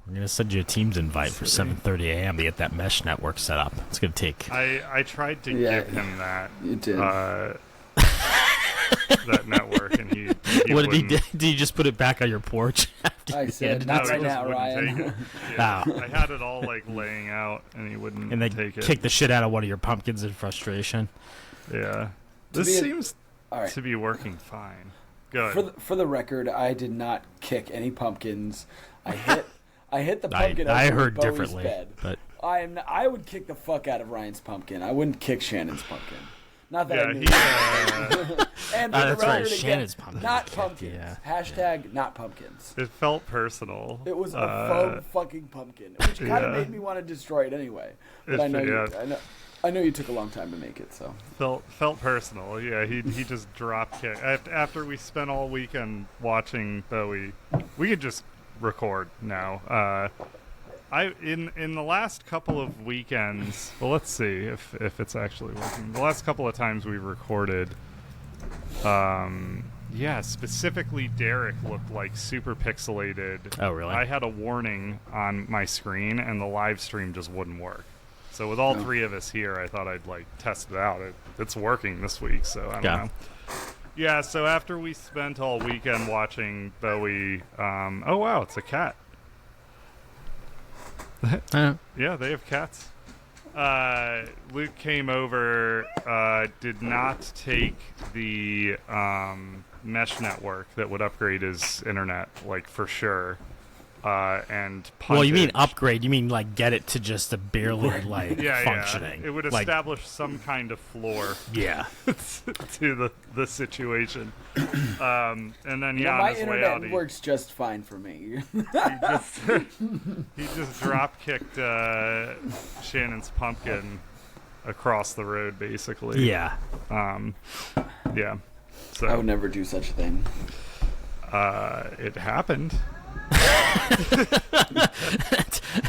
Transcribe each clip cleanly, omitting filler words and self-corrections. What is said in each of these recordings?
We're going to send you a Teams invite for 7:30 a.m. to get that mesh network set up. It's going to take... I tried to give him that. You did. That network, and he what did he do? Did you just put it back on your porch? I said, not right now, Ryan. Yeah, I had it all like laying out, and he wouldn't and then take it. Kick the shit out of one of your pumpkins in frustration. Yeah. This seems to be working fine. Good. For the record, I did not kick any pumpkins. I hit the pumpkin. I heard Bowie's differently, bed. but I would kick the fuck out of Ryan's pumpkin. I wouldn't kick Shannon's pumpkin. Not that I knew. And for the that's right. record, Shannon's again, pumpkin. not pumpkins. Yeah. Hashtag not pumpkins. It felt personal. It was a foam fucking pumpkin, which kind of made me want to destroy it anyway. But I know you took a long time to make it, so felt personal. Yeah, he just drop kicked after we spent all weekend watching Bowie. We could just record now. In the last couple of weekends, well, let's see if it's actually working. The last couple of times we recorded, specifically Derek looked like super pixelated. Oh, really? I had a warning on my screen, and the live stream just wouldn't work. So with all three of us here, I thought I'd like test it out. It's working this week, so I don't know. Yeah, so after we spent all weekend watching Bowie, oh wow, it's a cat. Yeah, they have cats. Luke came over, did not take the mesh network that would upgrade his internet, like for sure. And punted. Well, you mean upgrade? You mean like get it to just a barely functioning? Yeah. It would establish some kind of floor. Yeah. to the situation. And then on my his way out, internet works just fine for me. he just drop kicked Shannon's pumpkin across the road, basically. Yeah. Yeah. So I would never do such a thing. It happened.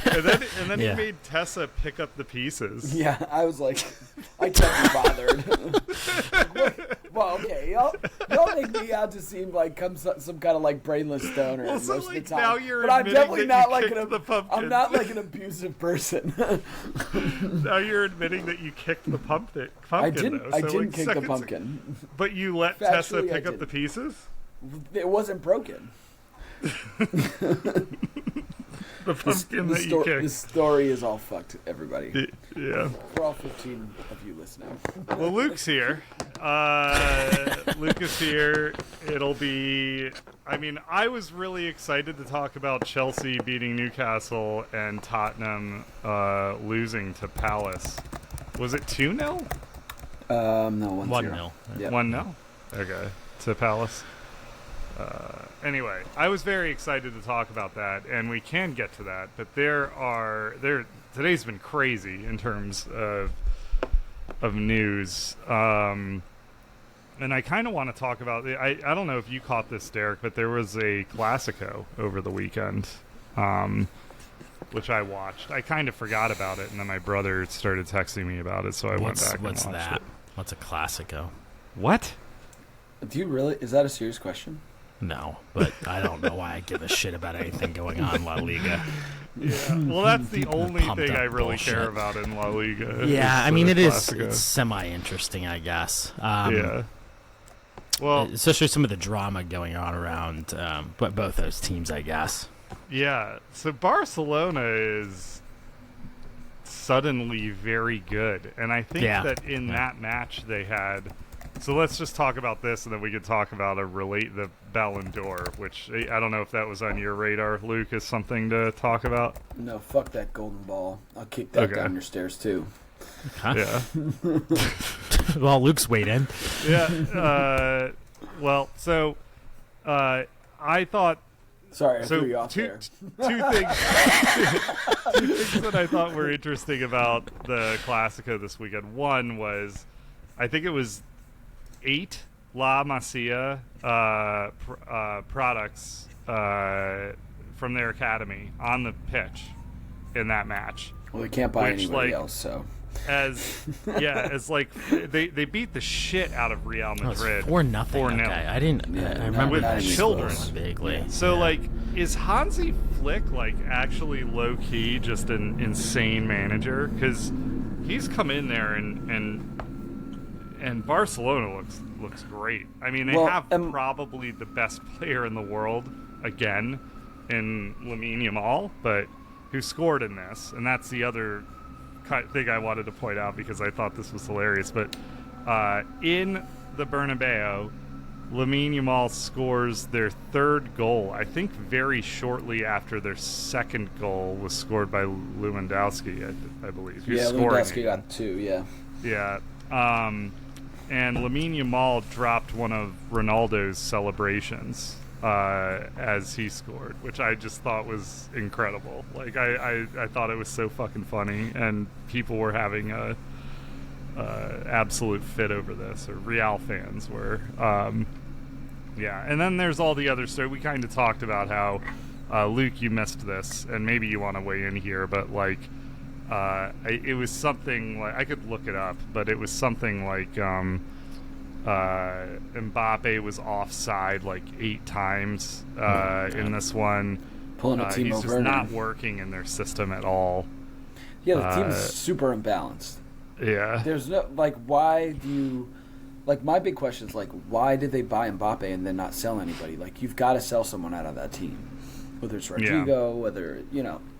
and then he made Tessa pick up the pieces. Yeah, I was like, I can't be bothered. Well, okay, y'all make me out to seem like some kind of like brainless stoner most of the time. Now you're but I'm definitely not like the pumpkin. I'm not like an abusive person. Now you're admitting that you kicked the pumpkin. I didn't. Though. I didn't kick the pumpkin. But you let Tessa pick up the pieces. It wasn't broken. The pumpkin that you kicked. The story is all fucked, everybody. Yeah. For all 15 of you listening. Well, Luke's here. Luke is here. It'll be... I mean, I was really excited to talk about Chelsea beating Newcastle and Tottenham losing to Palace. Was it 2-0? No, 1-0. 1-0. Yep. 1-0? Okay. To Palace. Anyway, I was very excited to talk about that, and we can get to that, but today's been crazy in terms of news. And I kind of want to talk about I don't know if you caught this, Derek, but there was a Classico over the weekend, which I watched. I kind of forgot about it, and then my brother started texting me about it, so I went back and watched it. What's a Classico? What? Do you really? Is that a serious question? No, but I don't know why I give a shit about anything going on in La Liga. Yeah, well, that's the only thing I really care about in La Liga. Yeah, I mean, it's semi-interesting, I guess. Yeah. Well, especially some of the drama going on around but both those teams, I guess. Yeah, so Barcelona is suddenly very good, and I think that in that match they had... So let's just talk about this, and then we could talk about the Ballon d'Or, which I don't know if that was on your radar, Luke, is something to talk about. No, fuck that golden ball. I'll kick that down your stairs too. Huh? Yeah. Well, Luke's weighed in. Yeah. Well, so I thought. Sorry, I threw you off there. Two things that I thought were interesting about the Classico this weekend. One was, I think it was 8 La Masia products from their academy on the pitch in that match. Well, they can't buy anybody else, so. As they beat the shit out of Real Madrid. 4-0. 4-0. Okay. I didn't. I remember with that children vaguely. So is Hansi Flick like actually low key just an insane manager? Because he's come in there and Barcelona looks great. I mean, they have probably the best player in the world again in Lamine Yamal, but who scored in this? And that's the other thing I wanted to point out because I thought this was hilarious. But in the Bernabeu, Lamine Yamal scores their third goal, I think very shortly after their second goal was scored by Lewandowski, I believe. Lewandowski got 2, yeah. Yeah. And Lamine Yamal dropped one of Ronaldo's celebrations as he scored, which I just thought was incredible. Like, I thought it was so fucking funny, and people were having a absolute fit over this, or Real fans were. Yeah, and then there's all the other stuff. We kind of talked about how, Luke, you missed this, and maybe you want to weigh in here, but like, it was something like, I could look it up, but it was something like Mbappe was offside like 8 times in this one. Pulling a Timo he's just Werner. not working in their system at all. Yeah, the team's super imbalanced. Yeah. There's no, like, why do you, like, my big question is, like, why did they buy Mbappe and then not sell anybody? Like, you've got to sell someone out of that team. Whether it's Rodrigo, whether,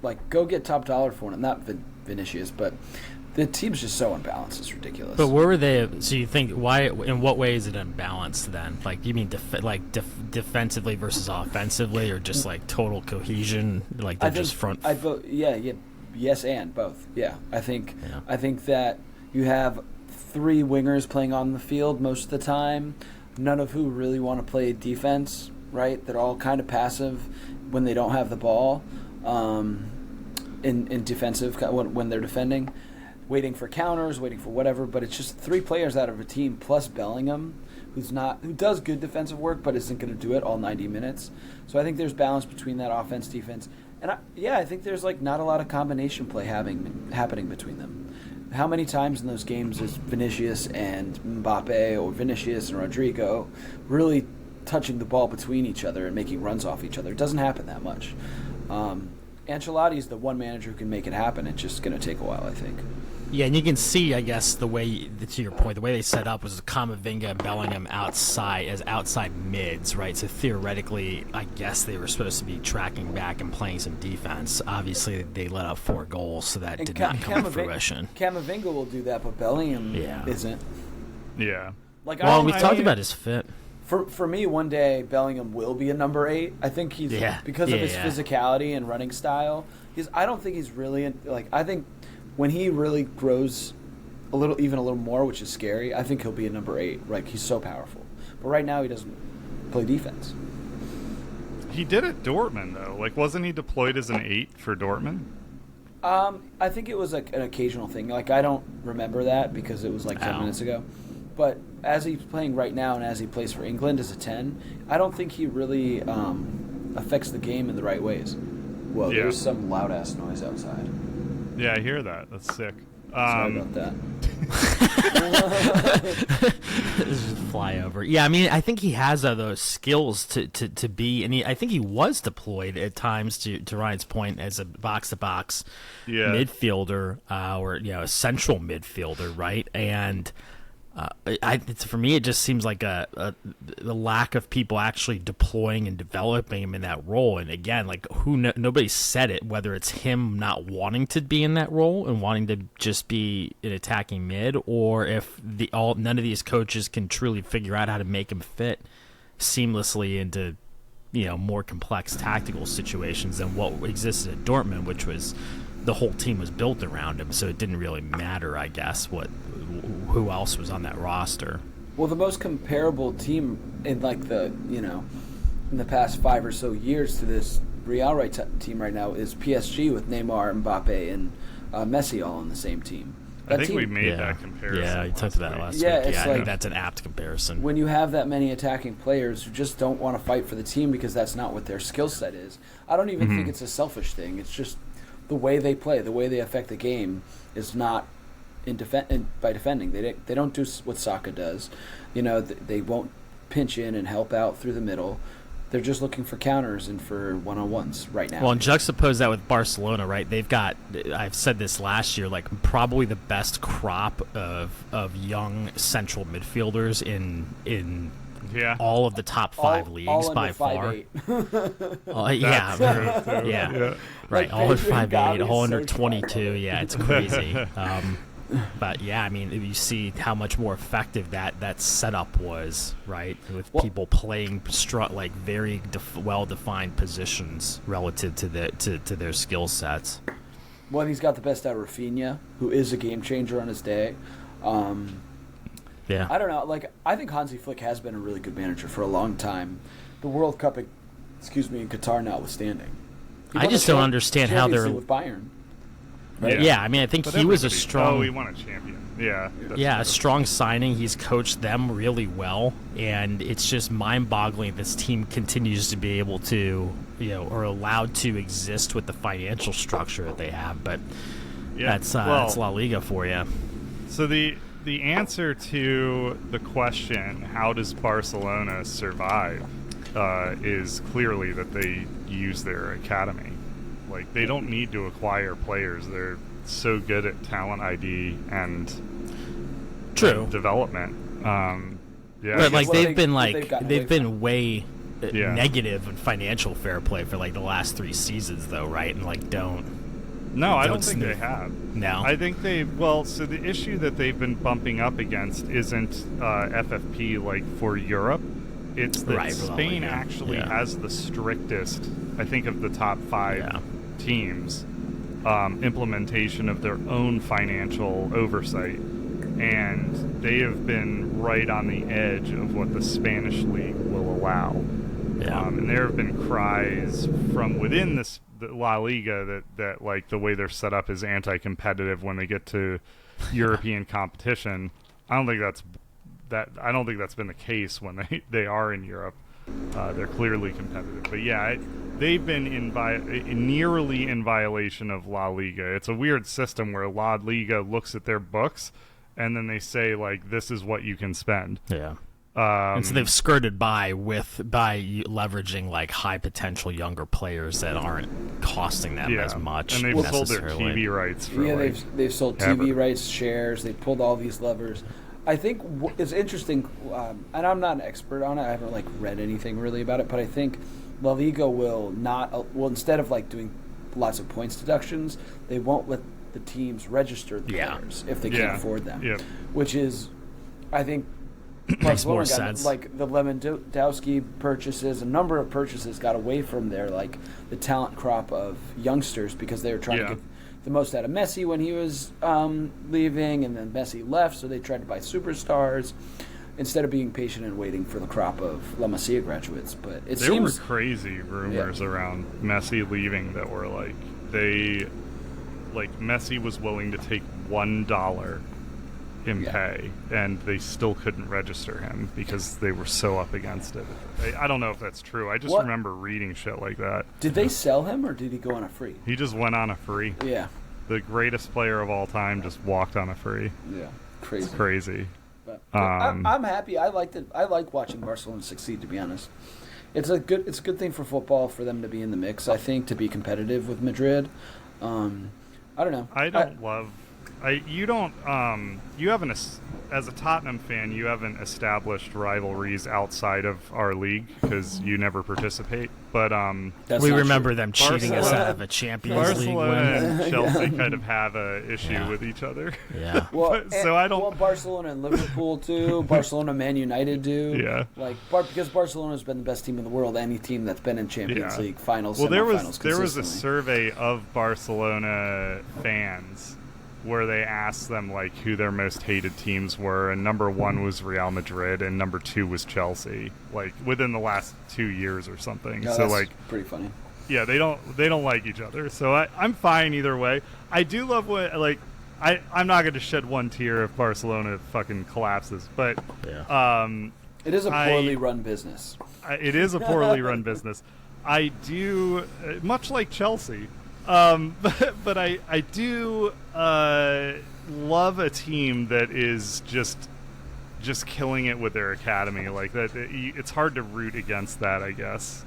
like, go get top dollar for him. Not Vinicius, but the team's just so unbalanced. It's ridiculous. But where were they? So you think, why, in what way is it unbalanced then? Like, you mean defensively versus offensively, or just, like, total cohesion? Like, they're just front... Yes, and both. Yeah, I think that you have 3 wingers playing on the field most of the time, none of who really want to play defense, right? They're all kind of passive when they don't have the ball, in defensive when they're defending, waiting for counters, waiting for whatever. But it's just 3 players out of a team plus Bellingham, who does good defensive work but isn't going to do it all 90 minutes. So I think there's balance between that offense defense. And I think there's like not a lot of combination play happening between them. How many times in those games is Vinicius and Mbappe or Vinicius and Rodrigo really touching the ball between each other and making runs off each other? It doesn't happen that much. Ancelotti is the one manager who can make it happen. It's just going to take a while, I think. Yeah, and you can see, I guess, the way, to your point, the way they set up was Camavinga and Bellingham outside mids, right? So theoretically, I guess they were supposed to be tracking back and playing some defense. Obviously, they let up 4 goals, so that did not come to fruition. Camavinga will do that, but Bellingham isn't. Yeah. Like, well, we talked about his fit. For me, one day Bellingham will be a number 8. I think he's because of his physicality and running style. I don't think he's really I think when he really grows even a little more, which is scary, I think he'll be a number 8. Like, he's so powerful. But right now he doesn't play defense. He did at Dortmund though. Like, wasn't he deployed as an 8 for Dortmund? I think it was like an occasional thing. Like, I don't remember that because it was like 10 minutes ago. But as he's playing right now and as he plays for England as a 10, I don't think he really affects the game in the right ways. Whoa, there's some loud-ass noise outside. Yeah, I hear that. That's sick. Sorry about that. This is flyover. Yeah, I mean, I think he has those skills to be, and I think he was deployed at times, to Ryan's point, as a box-to-box midfielder, or a central midfielder, right? And for me, it just seems like the lack of people actually deploying and developing him in that role. And again, like, nobody said it, whether it's him not wanting to be in that role and wanting to just be an attacking mid, or if none of these coaches can truly figure out how to make him fit seamlessly into more complex tactical situations than what existed at Dortmund, which was the whole team was built around him. So it didn't really matter, I guess, who else was on that roster. Well, the most comparable team in in the past 5 or so years to this Real team right now is PSG, with Neymar, Mbappe, and Messi all on the same team. I think we made that comparison. Yeah, you talked about that last week. It's I think that's an apt comparison. When you have that many attacking players who just don't want to fight for the team because that's not what their skill set is, I don't even think it's a selfish thing. It's just the way they play, the way they affect the game is not by defending. They don't do what Saka does. They won't pinch in and help out through the middle. They're just looking for counters and for one-on-ones right now. Well, and juxtapose that with Barcelona, right? They've got, I've said this last year, like probably the best crop of young central midfielders in all of the top 5 leagues by far. Yeah. Right, all at 5'8", all under 22. Yeah, it's crazy. But yeah, I mean, you see how much more effective that setup was, right? With people playing like very well-defined positions relative to their skill sets. Well, he's got the best out of Rafinha, who is a game changer on his day. Yeah, I don't know. Like, I think Hansi Flick has been a really good manager for a long time. The World Cup, in Qatar notwithstanding. I just don't understand how they're with Bayern. Right? Yeah, I mean, I think he was a strong. Oh, he won a champion. Yeah. Yeah, a strong signing. He's coached them really well, and it's just mind-boggling this team continues to be able to, or allowed to exist with the financial structure that they have. But that's La Liga for you. So the answer to the question, how does Barcelona survive, is clearly that they use their academy. Like, they don't need to acquire players. They're so good at talent ID and development. But like they've been way negative in financial fair play for like the last 3 seasons, though, right? And like I don't think they have. No, I think so the issue that they've been bumping up against isn't FFP like for Europe. It's that Spain actually has the strictest, I think, of the top 5 teams, implementation of their own financial oversight. And they have been right on the edge of what the Spanish league will allow. And there have been cries from within the La Liga that like the way they're set up is anti-competitive when they get to European competition. I don't think that's been the case when they are in Europe. They're clearly competitive, but they've been nearly in violation of La Liga. It's a weird system where La Liga looks at their books and then they say like, this is what you can spend. Yeah. And so they've skirted by leveraging like high potential younger players that aren't costing them as much. And they've sold their TV rights for they've sold TV rights, shares. They've pulled all these levers. I think it's interesting, and I'm not an expert on it. I haven't like read anything really about it, but I think La Liga will instead of like doing lots of points deductions, they won't let the teams register the players if they can't afford them. Yeah. Which is, I think, makes more sense. Like the Lewandowski purchases, a number of purchases got away from their like the talent crop of youngsters because they were trying to get the most out of Messi when he was leaving, and then Messi left, so they tried to buy superstars instead of being patient and waiting for the crop of La Masia graduates. But there were crazy rumors around Messi leaving that were like Messi was willing to take $1 in pay, and they still couldn't register him because they were so up against it. I don't know if that's true. I just remember reading shit like that. Did they sell him, or did he go on a free? He just went on a free. Yeah. The greatest player of all time just walked on a free. Yeah. Crazy. It's crazy. But I'm happy. I liked it. I like watching Barcelona succeed, to be honest. It's a good thing for football for them to be in the mix, I think, to be competitive with Madrid. I don't know. You haven't, as a Tottenham fan, you haven't established rivalries outside of our league because you never participate. But we remember them cheating us out of a Champions League win. Barcelona and Chelsea kind of have an issue with each other. Yeah. Barcelona and Liverpool do. Barcelona, Man United do. Yeah. Because Barcelona's been the best team in the world. Any team that's been in Champions League finals, well, semifinals, there was a survey of Barcelona fans where they asked them like who their most hated teams were, and number 1 was Real Madrid and number 2 was Chelsea, like within the last 2 years or something. No, so that's like pretty funny. Yeah, they don't like each other. So I'm fine either way. I do love when like I'm not going to shed one tear if Barcelona fucking collapses, but it is a poorly run business. It is a poorly run business. I do, much like Chelsea. But I do love a team that is just just killing it with their academy. Like that, it's hard to root against that, I guess.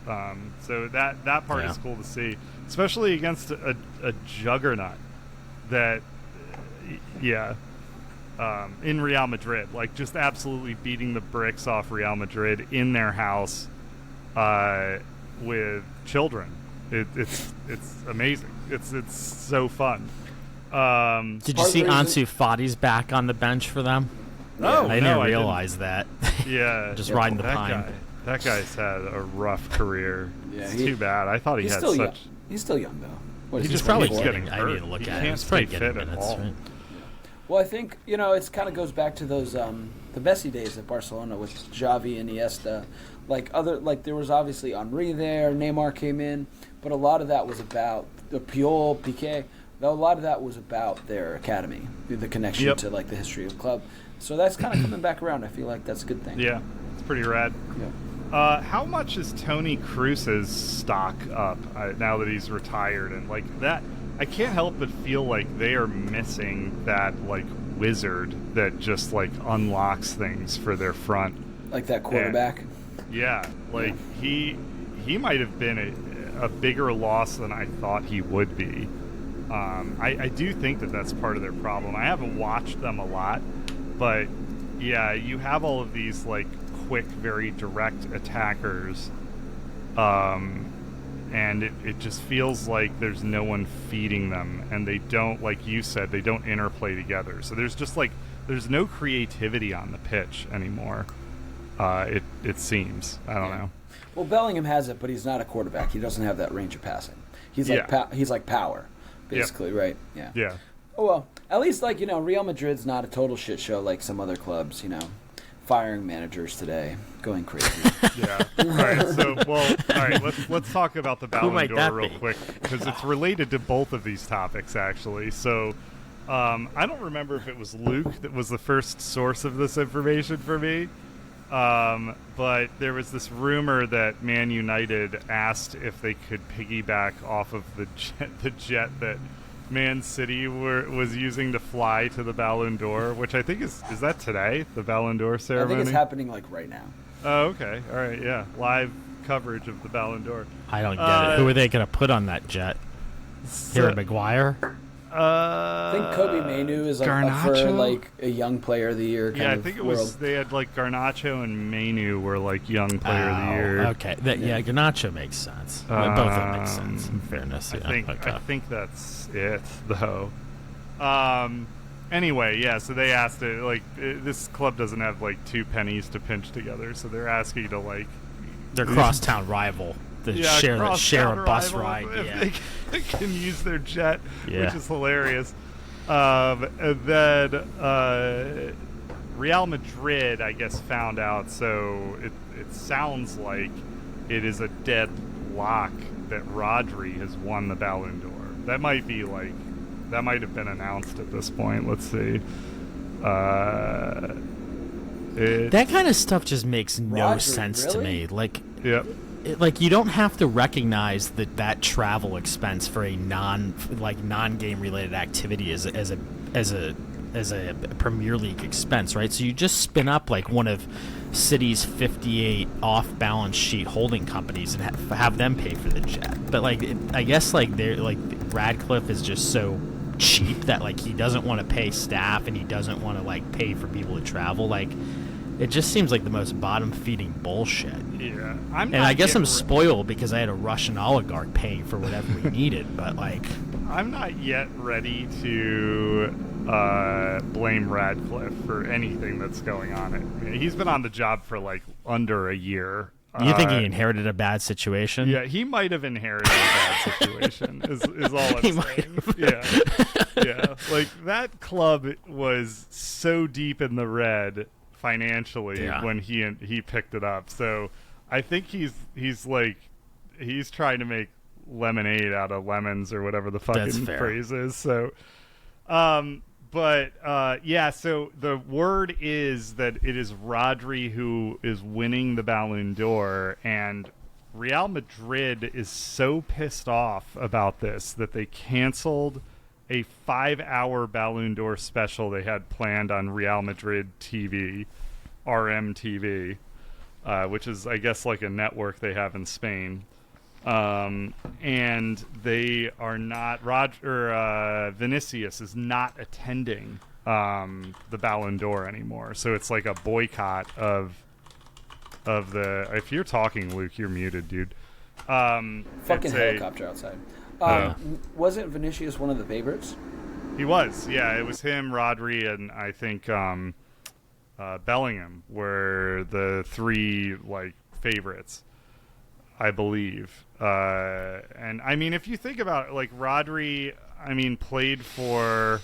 So that part is cool to see, especially against a juggernaut that, in Real Madrid, like just absolutely beating the bricks off Real Madrid in their house with children. It's amazing. It's so fun. Did you see Ansu Fati's back on the bench for them? No, I didn't realize that. Yeah, just riding the pine. That guy's had a rough career. Yeah, it's too bad. I thought he's still young. He's still young though. He's just probably getting hurt. I need to look at it. He's probably fit at all. Right? Well, I think it kind of goes back to those the Messi days at Barcelona with Xavi and Iniesta. There was obviously Henry there. Neymar came in, but a lot of that was about the Puyol, Piqué. A lot of that was about their academy, the connection to the history of the club. So that's kind of coming back around. I feel like that's a good thing. Yeah, it's pretty rad. Yeah. How much is Tony Cruz's stock up now that he's retired? And that, I can't help but feel like they are missing that wizard that just unlocks things for their front. Like that quarterback. And, he might have been a bigger loss than I thought he would be. I do think that's part of their problem. I haven't watched them a lot, but you have all of these quick, very direct attackers, and it just feels like there's no one feeding them, and they don't, like you said, they don't interplay together. So there's just there's no creativity on the pitch anymore. It seems. I don't know. Well, Bellingham has it, but he's not a quarterback. He doesn't have that range of passing. He's he's like power. Basically, right? Yeah. Yeah. Oh, well, at least, Real Madrid's not a total shit show like some other clubs, firing managers today, going crazy. Yeah. All right, let's talk about the Ballon d'Or real quick, because it's related to both of these topics, actually. So, I don't remember if it was Luke that was the first source of this information for me, but there was this rumor that Man United asked if they could piggyback off of the jet that Man City was using to fly to the Ballon d'Or, which I think is that today, the Ballon d'Or ceremony? I think it's happening right now. Oh, okay. All right, yeah. Live coverage of the Ballon d'Or. I don't get it. Who are they going to put on that jet? Harry Maguire? I think Kobe Mainu is up for a young player of the year. I think it was. They had Garnacho and Mainu were young player of the year. Okay, Garnacho makes sense. Both of them make sense. In fairness, I think that's it though. Anyway, so they asked it. This club doesn't have two pennies to pinch together, so they're asking to their crosstown rival. Share a bus ride. They can use their jet, which is hilarious. And then Real Madrid, I guess, found out. So it sounds like it is a dead lock that Rodri has won the Ballon d'Or. That might be that might have been announced at this point. Let's see. That kind of stuff just makes no sense to me. You don't have to recognize that travel expense for a non-game related activity as a Premier League expense, right? So you just spin up one of City's 58 off balance sheet holding companies and have them pay for the jet. But I guess Radcliffe is just so cheap that he doesn't want to pay staff and he doesn't want to pay for people to travel. It just seems like the most bottom-feeding bullshit. Yeah, I guess I'm spoiled because I had a Russian oligarch paying for whatever we needed, but I'm not yet ready to blame Radcliffe for anything that's going on. He's been on the job for under a year. You think he inherited a bad situation? Yeah, he might have inherited a bad situation. is all I'm saying. Yeah. That club was so deep in the red financially when he picked it up. So I think he's trying to make lemonade out of lemons or whatever the fucking phrase is. So so the word is that it is Rodri who is winning the Ballon d'Or, and Real Madrid is so pissed off about this that they canceled a 5-hour Ballon d'Or special they had planned on Real Madrid TV. RMTV, which is, I guess, like a network they have in Spain. And they are not. Vinicius is not attending the Ballon d'Or anymore, so it's like a boycott of the. If you're talking, Luke, you're muted, dude. Fucking helicopter outside. Wasn't Vinicius one of the favorites? He was, yeah. It was him, Rodri, and I think Bellingham were the three like favorites, I believe. And I mean, if you think about it, like Rodri, I mean, played for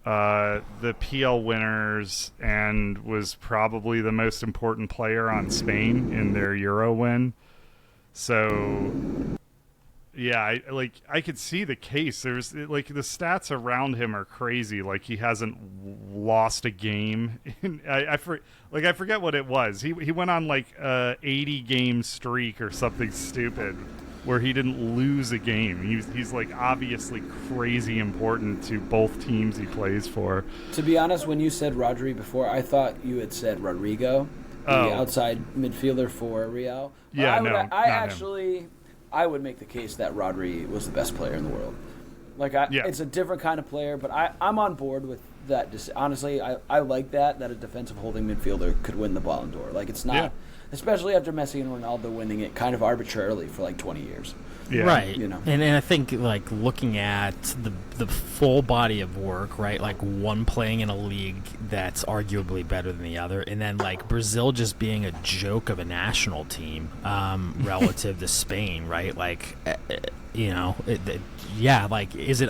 the PL winners and was probably the most important player on Spain in their Euro win. So, yeah, I could see the case. There's like the stats around him are crazy. Like he hasn't lost a game. I forget what it was. He went on like a 80 game streak or something stupid where he didn't lose a game. He's like obviously crazy important to both teams he plays for. To be honest, when you said Rodri before, I thought you had said Rodrigo, the outside midfielder for Real. Yeah, I would make the case that Rodri was the best player in the world. It's a different kind of player, but I'm on board with that. Honestly, I like that a defensive holding midfielder could win the Ballon d'Or. Like, it's not, especially after Messi and Ronaldo winning it kind of arbitrarily for like 20 years. Yeah. Right. You know, and I think like looking at the full body of work, right? Like one playing in a league that's arguably better than the other, and then like Brazil just being a joke of a national team relative to Spain, right? Like, you know, like is it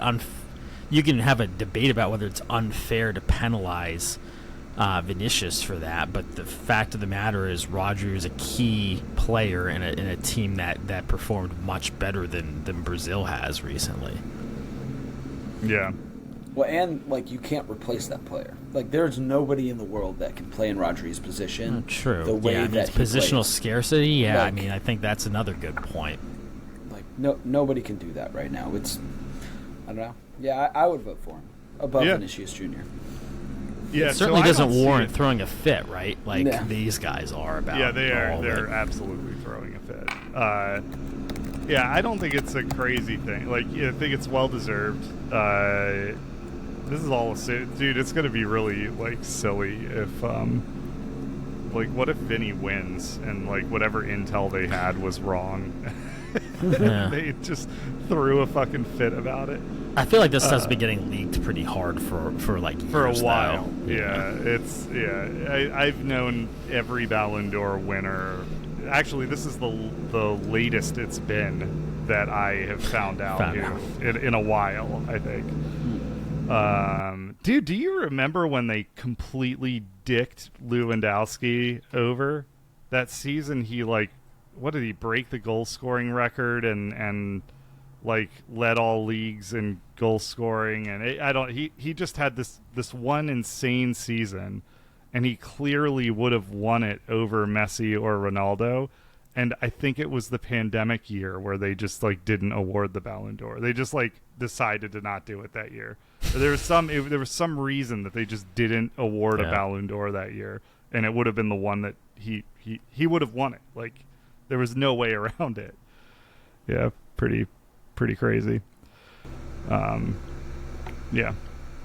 you can have a debate about whether it's unfair to penalize Vinicius for that, but the fact of the matter is Rodri is a key player in a team that performed much better than Brazil has recently. Yeah. Well, and like you can't replace that player. Like there's nobody in the world that can play in Rodri's position. True. The way that he positional plays. Scarcity. Yeah, Like, I mean, I think that's another good point. Like nobody can do that right now. It's I don't know. Yeah, I would vote for him above Vinicius Jr. Yeah, it certainly doesn't warrant throwing a fit, right? Like these guys are about. Yeah, they're absolutely throwing a fit. Yeah, I don't think it's a crazy thing. Like, I think it's well deserved. This is all, dude. It's gonna be really like silly if, like, what if Vinny wins and like whatever intel they had was wrong? They just threw a fucking fit about it. I feel like this stuff's been getting leaked pretty hard for like for a years while. Now. I've known every Ballon d'Or winner. Actually, this is the latest it's been that I have found out in a while, I think. Dude, do you remember when they completely dicked Lewandowski over that season? He like, what did he break the goal scoring record and like led all leagues in goal scoring, and he just had this one insane season, and he clearly would have won it over Messi or Ronaldo. And I think it was the pandemic year where they just like didn't award the Ballon d'Or. They just like decided to not do it that year. There was some reason that they just didn't award a Ballon d'Or that year, and it would have been the one that he would have won it. Like there was no way around it. Yeah, pretty crazy. Yeah.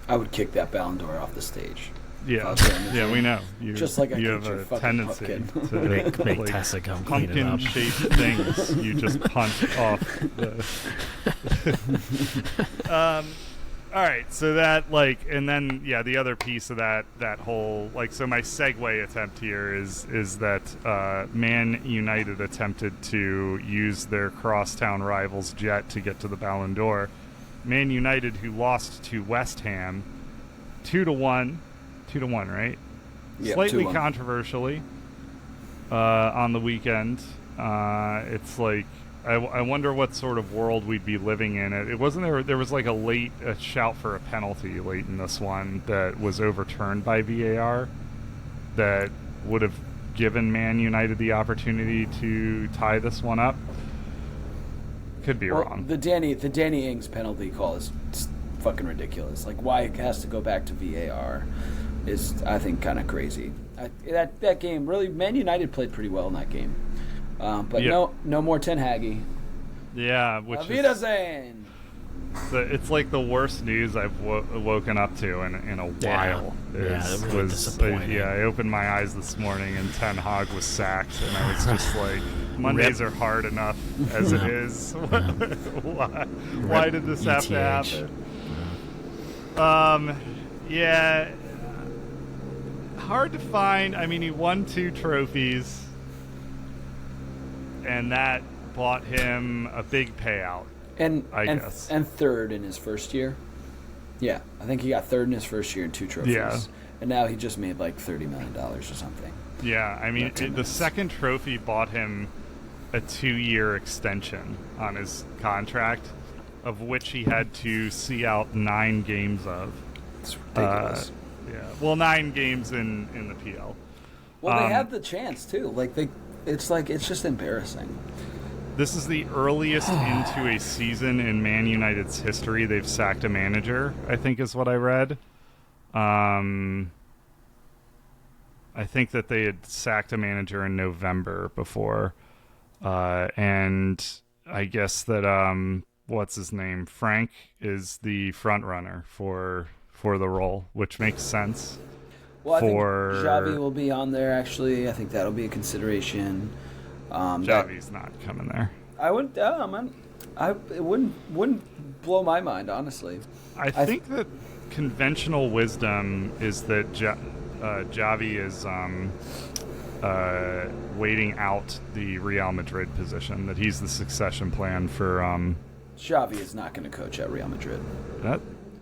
I would kick that Ballon d'Or off the stage. Yeah, yeah, we know. Just like you have a tendency to make like Tessa come pumpkin-shaped things. You just punch off the. All right, so that like, and then the other piece of that whole like, so my segue attempt here is that Man United attempted to use their crosstown rivals jet to get to the Ballon d'Or. Man United, who lost to West Ham 2-1, right? Yep, Slightly 2-1. Controversially on the weekend. It's like, I wonder what sort of world we'd be living in. It wasn't there was like a shout for a penalty late in this one that was overturned by VAR that would have given Man United the opportunity to tie this one up. Could be wrong. The Danny Ings penalty call is fucking ridiculous. Like, why it has to go back to VAR is, I think, kind of crazy. That game really, Man United played pretty well in that game, but no more Ten Haggy. Yeah, which Wiedersehen. It's like the worst news I've woken up to in a while. Really disappointing. I opened my eyes this morning and Ten Hag was sacked, and I was just like, Mondays are hard enough as it is. Why did this have to happen? Yeah. Hard to find. I mean, he won 2 trophies, and that bought him a big payout. I guess. And third in his first year. Yeah, I think he got third in his first year and 2 trophies. Yeah. And now he just made like $30 million or something. Yeah, I mean, the second trophy bought him a 2-year extension on his contract, of which he had to see out 9 games of. It's ridiculous. Yeah, well, 9 games in the PL. Well, they had the chance too. Like it's just embarrassing. This is the earliest into a season in Man United's history they've sacked a manager, I think is what I read. I think that they had sacked a manager in November before. And I guess that, what's his name? Frank is the front runner for the role, which makes sense. Well, I think Xavi will be on there, actually. I think that'll be a consideration. Xavi's not coming there. I wouldn't. It wouldn't blow my mind, honestly. I think that conventional wisdom is that Xavi is waiting out the Real Madrid position. That he's the succession plan for. Xavi is not going to coach at Real Madrid.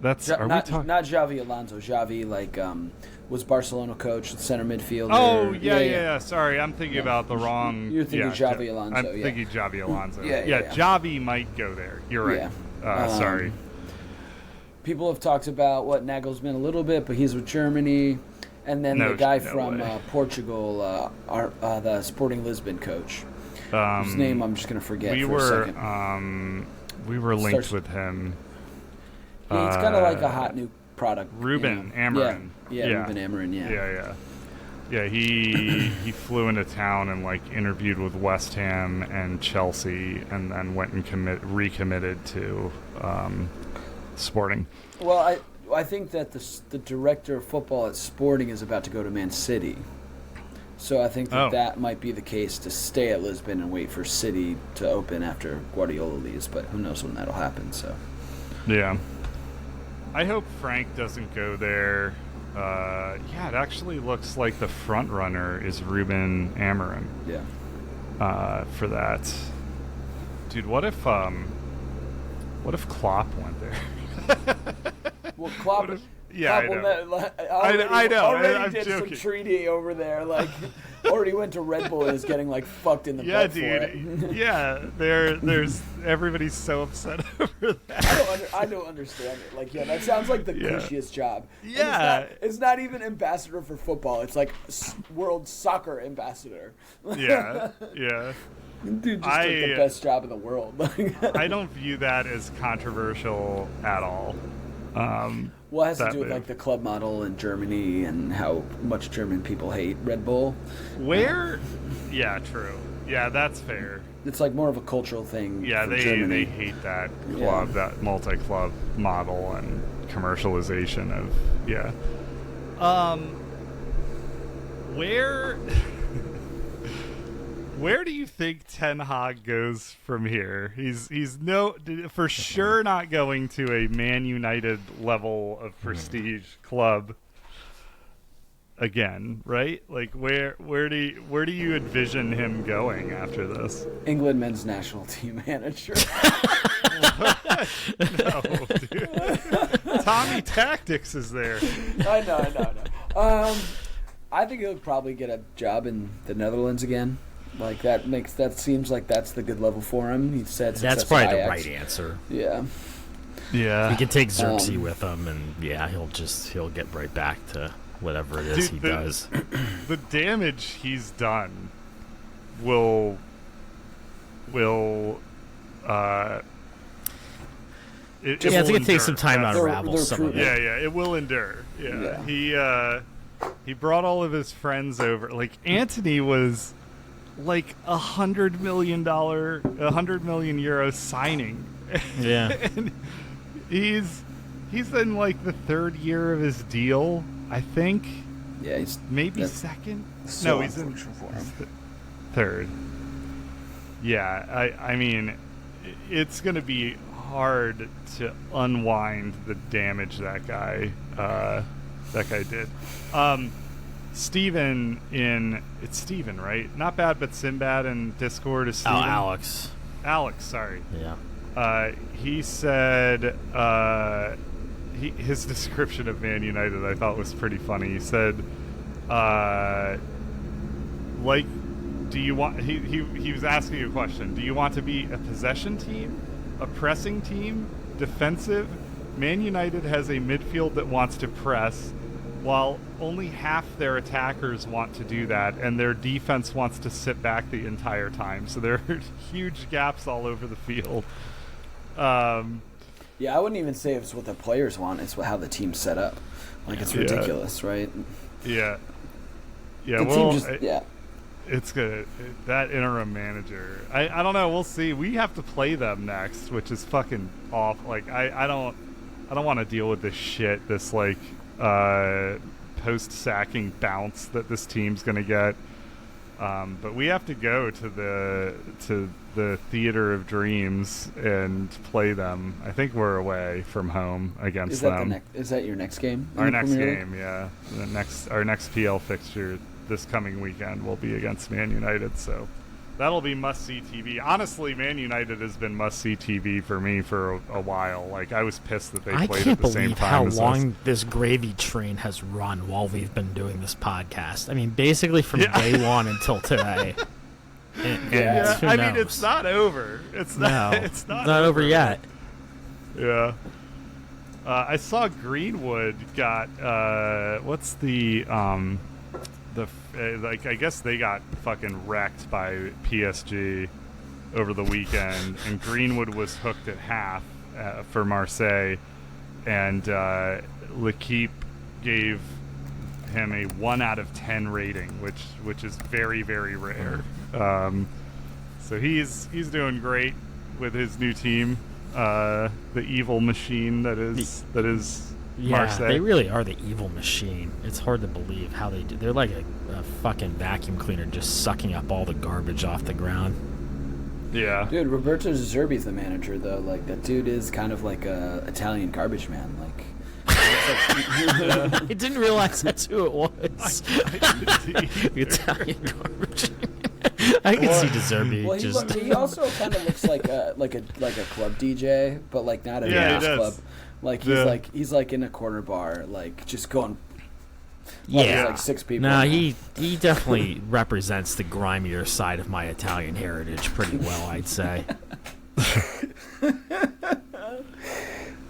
That's not Xavi Alonso. Xavi was Barcelona coach, center midfielder. Oh yeah. Sorry, I'm thinking about the wrong. You're thinking Xavi Alonso. I'm thinking Xavi Alonso. Yeah. Xavi might go there. You're right. Sorry. People have talked about Nagelsmann a little bit, but he's with Germany, and then the guy from Portugal, the Sporting Lisbon coach, whose name I'm just going to forget for a second. We were linked with him. He's kind of like a hot new product. Reuben Amorim. Reuben Amorim. Yeah. He flew into town and interviewed with West Ham and Chelsea, and then went and recommitted to Sporting. Well, I think that the director of football at Sporting is about to go to Man City, so I think that might be the case, to stay at Lisbon and wait for City to open after Guardiola leaves. But who knows when that'll happen? So yeah. I hope Frank doesn't go there. It actually looks like the front runner is Reuben Amorim. Yeah. For that, dude. What if Klopp went there? Well, Klopp. Yeah, I know. I'm did joking. some treaty over there. Already went to Red Bull and is getting fucked in the butt for it. Yeah, there's everybody's so upset over that. I don't understand it. That sounds like the cushiest job. Yeah, it's not even ambassador for football. It's like world soccer ambassador. Yeah. Dude just took the best job in the world. I don't view that as controversial at all. Well, it has to do with the club model in Germany and how much German people hate Red Bull. Yeah, true. Yeah, that's fair. It's more of a cultural thing. Yeah, they hate that club, that multi-club model and commercialization of Where do you think Ten Hag goes from here? He's for sure not going to a Man United level of prestige club again, right? Where do you envision him going after this? England men's national team manager. No, dude. Tommy Tactics is there. I know. I think he'll probably get a job in the Netherlands again. That seems like that's the good level for him. He said that's probably the right answer. Yeah. He can take Xerxes with him, and he'll get right back to whatever it is he does. The damage he's done will it's going to take some time to unravel some of it. Yeah, it will endure. Yeah. He brought all of his friends over. Like, Antony was like $100 million euro signing. Yeah. And he's in like the third year of his deal, I think. Yeah, he's maybe second. So no, he's in for him. third. Yeah, I mean, it's gonna be hard to unwind the damage that guy did. Steven it's Steven, right? Not Bad But Sinbad in Discord is Steven. Alex. Alex, sorry. Yeah. He said his description of Man United I thought was pretty funny. He said, do you want? He was asking you a question. Do you want to be a possession team, a pressing team, defensive? Man United has a midfield that wants to press, while only half their attackers want to do that, and their defense wants to sit back the entire time. So there are huge gaps all over the field. Yeah, I wouldn't even say it's what the players want. It's how the team's set up. Like, it's ridiculous, right? Yeah. Yeah, it's good. That interim manager, I don't know. We'll see. We have to play them next, which is fucking off. Like, I don't want to deal with this shit. This like post-sacking bounce that this team's gonna get. But we have to go to the Theater of Dreams and play them. I think we're away from home against them. Is that your next game? Our next game, yeah. Our next PL fixture this coming weekend will be against Man United, so that'll be must-see TV. Honestly, Man United has been must-see TV for me for a while. Like, I was pissed that they played at the same time as us. I can't believe how long this gravy train has run while we've been doing this podcast. I mean, basically from day one until today. I mean, it's not over. It's not over yet. Yeah. I saw Greenwood got what's the like, I guess they got fucking wrecked by PSG over the weekend, and Greenwood was hooked at half for Marseille, and L'Equipe gave him a 1 out of 10 rating, which is very, very rare. So he's doing great with his new team, the evil machine that is Marseille. They really are the evil machine. It's hard to believe how they do. They're like a fucking vacuum cleaner just sucking up all the garbage off the ground. Yeah. Dude, Roberto De Zerbi's the manager, though. Like, that dude is kind of like a Italian garbage man. Like, I didn't realize that's who it was. The Italian garbage man. I can see De Zerbi. Well, he also kind of looks like a club DJ, but like not a dance club. Like he's like in a corner bar, like just going. Yeah, like 6 people. No, he definitely represents the grimier side of my Italian heritage pretty well, I'd say.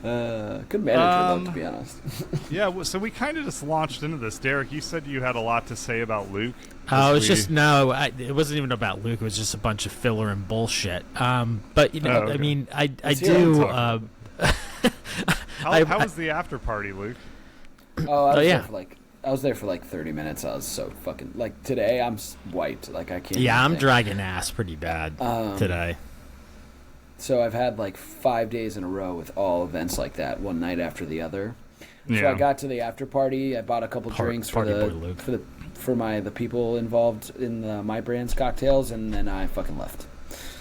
Good manager, though, to be honest. Yeah, so we kind of just launched into this. Derek, you said you had a lot to say about Luke. Oh, it wasn't even about Luke. It was just a bunch of filler and bullshit. But you know, okay. I mean, I do. How was the after party, Luke? I was there for like 30 minutes. I was so fucking like today. I'm wiped. Like I can't. Yeah, I'm dragging ass pretty bad today. So I've had like 5 days in a row with all events like that, one night after the other. Yeah. So I got to the after party. I bought a couple drinks for the people involved in the My Brands cocktails, and then I fucking left.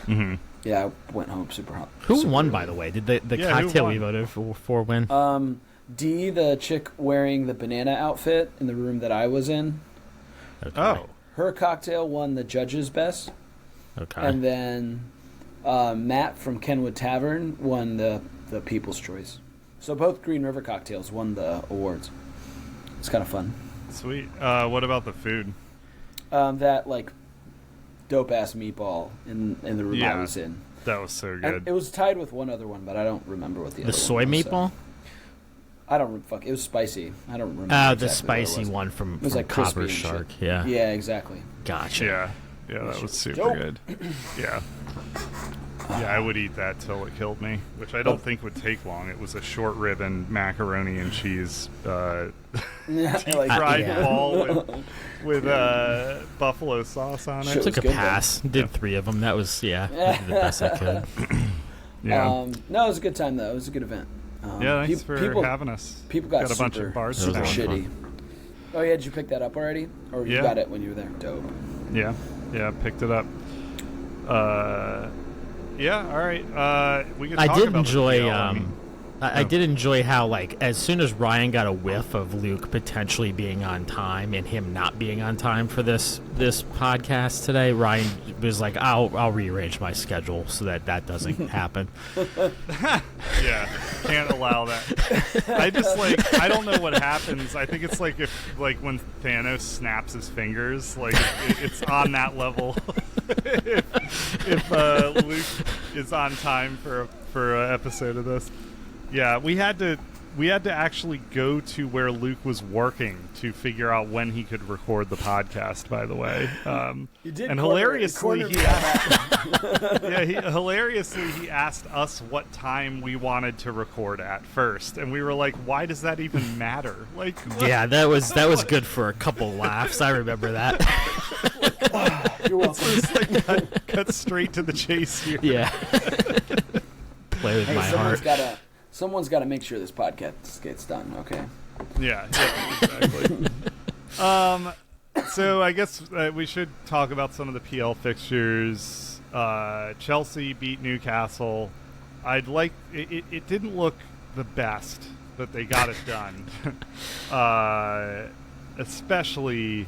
Mm-hmm. Yeah, I went home super hot. Who won, by the way? Did the cocktail we voted for win? Dee, the chick wearing the banana outfit in the room that I was in. Okay. Oh. Her cocktail won the judge's best. Okay. And then Matt from Kenwood Tavern won the People's Choice. So both Green River cocktails won the awards. It's kind of fun. Sweet. What about the food? That like dope ass meatball in the room I was in. That was so good. It was tied with one other one, but I don't remember what the other soy one was. meatball? I don't fuck. It was spicy. I don't remember. The spicy one from like Copper Shark. Yeah. Yeah, exactly. Gotcha. Yeah, that was super good. Yeah. Yeah, I would eat that till it killed me, which I don't think would take long. It was a short rib and macaroni and cheese fried ball with buffalo sauce on it. I took a pass. Did 3 of them. That was, I did the best I could. No, it was a good time, though. It was a good event. Thanks for having us. People got a bunch of bars super shitty. Oh, yeah, did you pick that up already? Or you got it when you were there? Dope. Yeah, picked it up. All right. We could talk did about enjoy. the PL. I did enjoy how, like, as soon as Ryan got a whiff of Luke potentially being on time and him not being on time for this podcast today, Ryan was like, "I'll rearrange my schedule so that doesn't happen." Yeah, can't allow that. I don't know what happens. I think it's like when Thanos snaps his fingers, like it's on that level. if Luke is on time for an episode of this. Yeah, we had to actually go to where Luke was working to figure out when he could record the podcast, by the way. You did, and hilariously he asked us what time we wanted to record at first, and we were like, why does that even matter? Like, yeah, that was good for a couple laughs. I remember that. You're welcome. So it's like cut straight to the chase here. Yeah. Play with my heart. Someone's got to make sure this podcast gets done, okay? Yeah, exactly. So I guess we should talk about some of the PL fixtures. Chelsea beat Newcastle. It didn't look the best, but they got it done. Especially,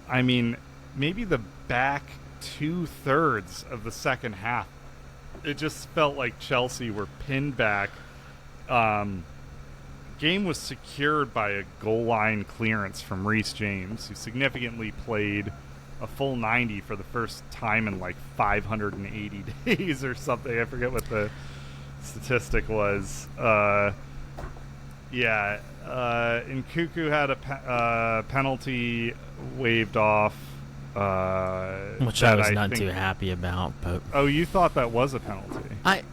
I mean, maybe the back 2/3 of the second half. It just felt like Chelsea were pinned back. Game was secured by a goal line clearance from Reece James, who significantly played a full 90 for the first time in like 580 days or something. I forget what the statistic was. And Cuckoo had a penalty waved off. Which I was not too happy about, but you thought that was a penalty? I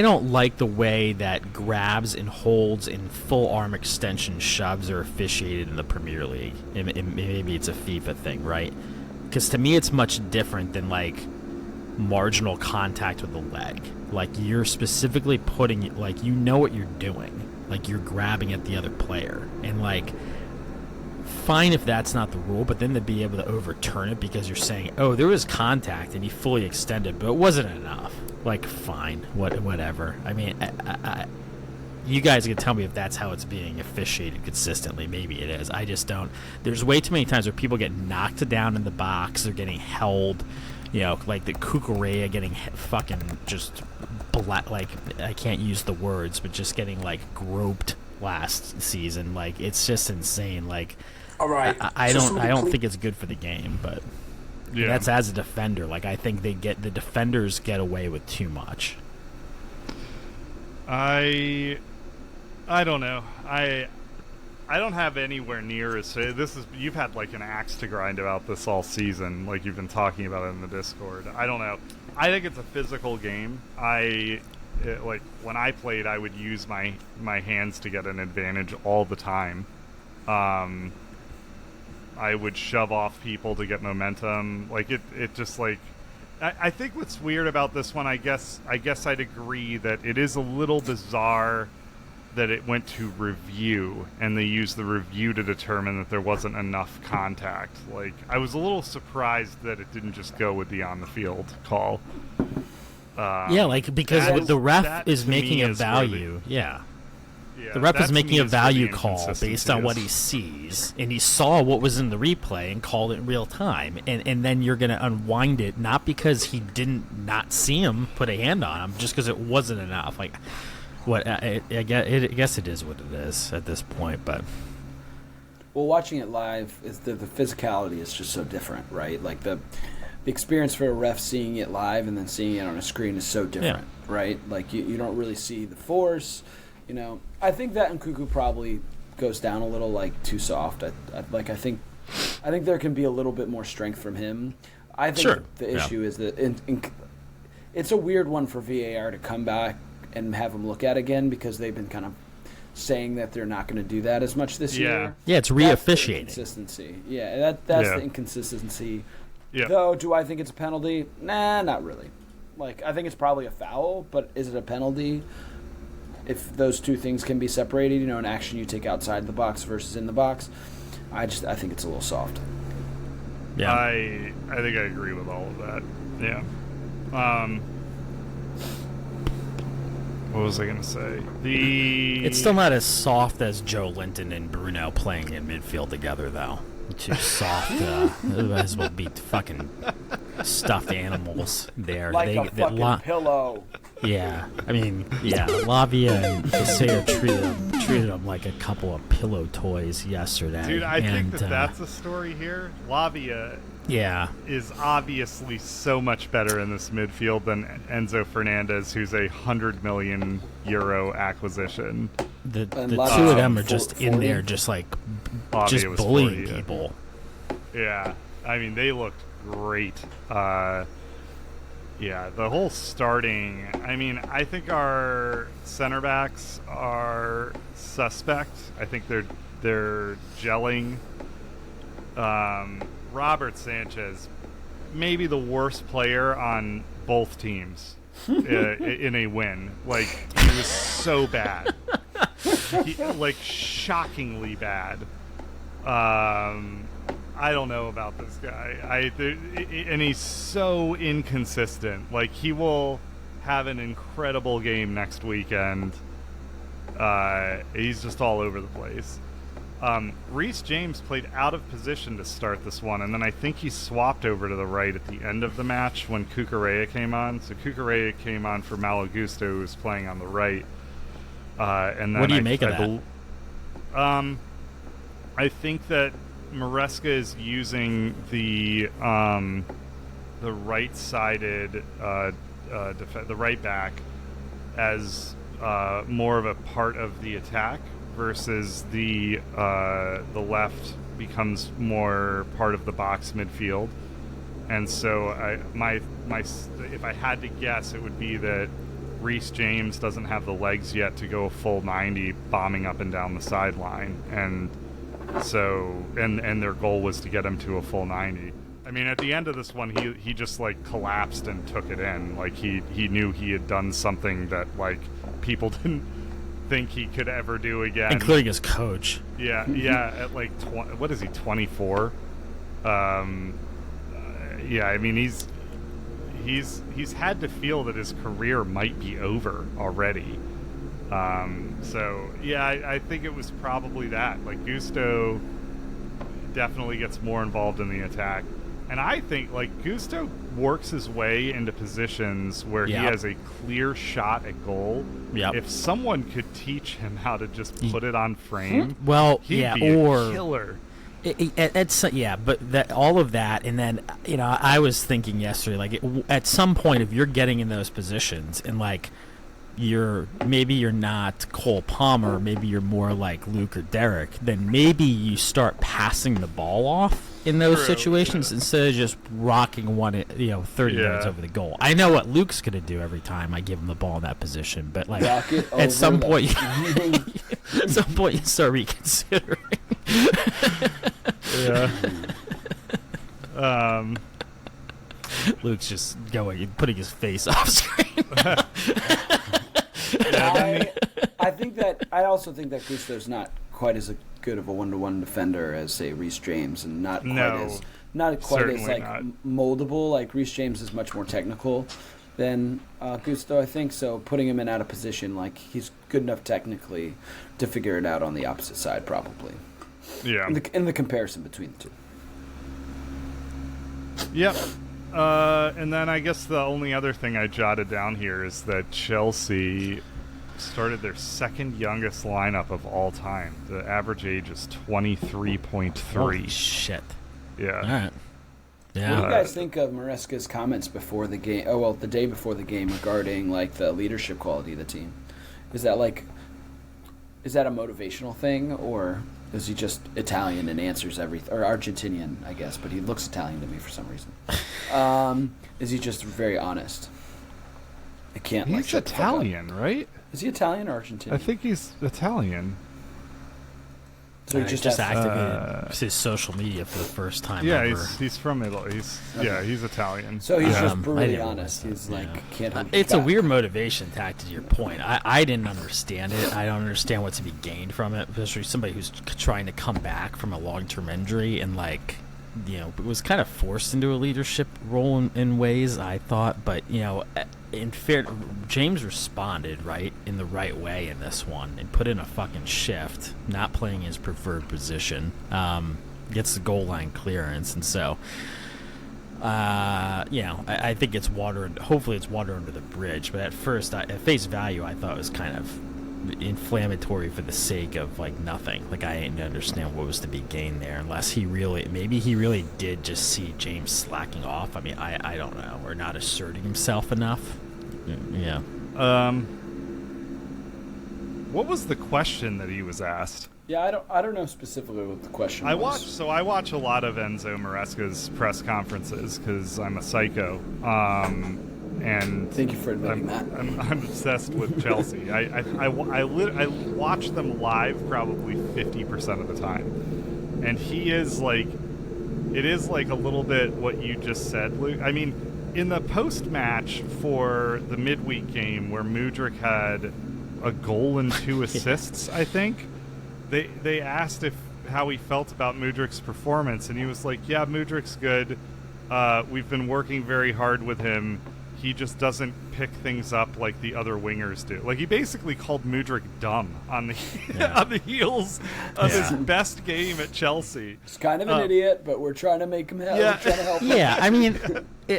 don't like the way that grabs and holds and full arm extension shoves are officiated in the Premier League. Maybe it's a FIFA thing, right? Because to me, it's much different than like marginal contact with the leg. Like you're specifically putting, like you know what you're doing. Like you're grabbing at the other player, and like fine if that's not the rule, but then to be able to overturn it because you're saying, oh, there was contact and he fully extended, but it wasn't enough. Like fine, whatever. I mean, you guys can tell me if that's how it's being officiated consistently. Maybe it is. I just don't. There's way too many times where people get knocked down in the box. They're getting held. You know, like the Cucurella getting fucking just like I can't use the words, but just getting like groped last season. Like it's just insane. Like, all right, I don't think it's good for the game, but that's as a defender. Like I think the defenders get away with too much. I don't know. I don't have anywhere near as you've had like an axe to grind about this all season, like you've been talking about it in the Discord. I don't know. I think it's a physical game. Like when I played, I would use my hands to get an advantage all the time. I would shove off people to get momentum. Like it just like I think what's weird about this one, I guess I'd agree that it is a little bizarre that it went to review and they used the review to determine that there wasn't enough contact. Like I was a little surprised that it didn't just go with the on the field call. Because the ref is making a value. The ref is making a value call based on what he sees, and he saw what was in the replay and called it in real time. And then you're going to unwind it, not because he didn't not see him put a hand on him, just because it wasn't enough. Like, I guess it is what it is at this point, but. Well, watching it live, is the physicality is just so different, right? Like the experience for a ref seeing it live and then seeing it on a screen is so different, right? Like you don't really see the force. You know, I think that in Cuckoo probably goes down a little, like too soft. I think I think there can be a little bit more strength from him. I think the issue is that it's a weird one for VAR to come back and have them look at again because they've been kind of saying that they're not going to do that as much this year. Yeah, it's re-officiating. Consistency. Yeah, that's the inconsistency. Yeah. Though, do I think it's a penalty? Nah, not really. Like, I think it's probably a foul, but is it a penalty? If those two things can be separated, an action you take outside the box versus in the box, I think it's a little soft. Yeah, I think I agree with all of that. Yeah. What was I going to say? It's still not as soft as Joe Linton and Bruno playing in midfield together, though. Too soft. Might as well be fucking stuffed animals there. Like a fucking pillow. Yeah, I mean, Lavia and Caseo treated them like a couple of pillow toys yesterday. Dude, I think that's a story here. Lavia is obviously so much better in this midfield than Enzo Fernandez, who's a €100 million acquisition. The two of them are just in there, just like just bullying people. Yeah, I mean, they looked great. Yeah, the whole starting. I mean, I think our center backs are suspect. I think they're gelling. Robert Sanchez, maybe the worst player on both teams in a win. Like, he was so bad. Shockingly bad. I don't know about this guy. And he's so inconsistent. Like, he will have an incredible game next weekend. He's just all over the place. Reece James played out of position to start this one, and then I think he swapped over to the right at the end of the match when Cucurella came on. So Cucurella came on for Malo Gusto, who was playing on the right. And then what do you make of that? I think that Maresca is using the right-sided the right back as more of a part of the attack versus the left becomes more part of the box midfield. And so if I had to guess, it would be that Reece James doesn't have the legs yet to go a full 90 bombing up and down the sideline, and so and their goal was to get him to a full 90. I mean, at the end of this one, he just like collapsed and took it in. Like he knew he had done something that like people didn't think he could ever do again, including his coach. Yeah. At like what is he, 24? I mean, he's had to feel that his career might be over already. So yeah, I think it was probably that. Like, Gusto definitely gets more involved in the attack, and I think like Gusto works his way into positions where he has a clear shot at goal. If someone could teach him how to just put it on frame, he'd be a killer. But that all of that, and then I was thinking yesterday, like at some point, if you're getting in those positions and like you're not Cole Palmer, maybe you're more like Luke or Derek, then maybe you start passing the ball off in those situations instead of just rocking 30 yards over the goal. I know what Luke's gonna do every time I give him the ball in that position, but like at some point you start reconsidering. Luke's just putting his face off screen. I also think that Gusto's not quite as good of a one-to-one defender as, say, Reece James, and not quite as moldable. Like, Reece James is much more technical than Gusto, I think. So putting him in out of position, like, he's good enough technically to figure it out on the opposite side, probably. Yeah. In the comparison between the two. Yep. And then I guess the only other thing I jotted down here is that Chelsea started their second youngest lineup of all time. The average age is 23.3. Holy shit. Yeah. All right. Yeah. What do you guys think of Maresca's comments before the game? Oh, well, the day before the game regarding like the leadership quality of the team. Is that a motivational thing, or Is he just Italian and answers everything, or Argentinian, I guess? But he looks Italian to me for some reason. Is he just very honest? I can't. He's Italian, right? Is he Italian or Argentinian? I think he's Italian. So he just activated his social media for the first time ever. He's from Italy. He's Italian. So he's just brutally honest. He's can't hold It's a weird motivation tactic, to your point. I didn't understand it. I don't understand what to be gained from it, especially somebody who's trying to come back from a long-term injury and was kind of forced into a leadership role in ways, I thought. But in fair, James responded in the right way in this one and put in a fucking shift, not playing his preferred position. Gets the goal line clearance, and so I think it's water. Hopefully, it's water under the bridge. But at first, at face value, I thought it was kind of inflammatory for the sake of nothing. I didn't understand what was to be gained there, unless he really did just see James slacking off. I mean, I don't know, or not asserting himself enough. Yeah. What was the question that he was asked? Yeah, I don't know specifically what the question was. I watch a lot of Enzo Maresca's press conferences because I'm a psycho. And thank you for admitting that. I'm obsessed with Chelsea. I watch them live probably 50% of the time, and he is it is a little bit what you just said, Luke. I mean, in the post-match for the midweek game where Mudryk had a goal and 2 assists, I think they asked how he felt about Mudryk's performance, and he was like, "Yeah, Mudryk's good. We've been working very hard with him. He just doesn't pick things up like the other wingers do." He basically called Mudryk dumb on the on the heels of his best game at Chelsea. He's kind of an idiot, but we're trying to make him help. We're trying to help him. Yeah, I mean,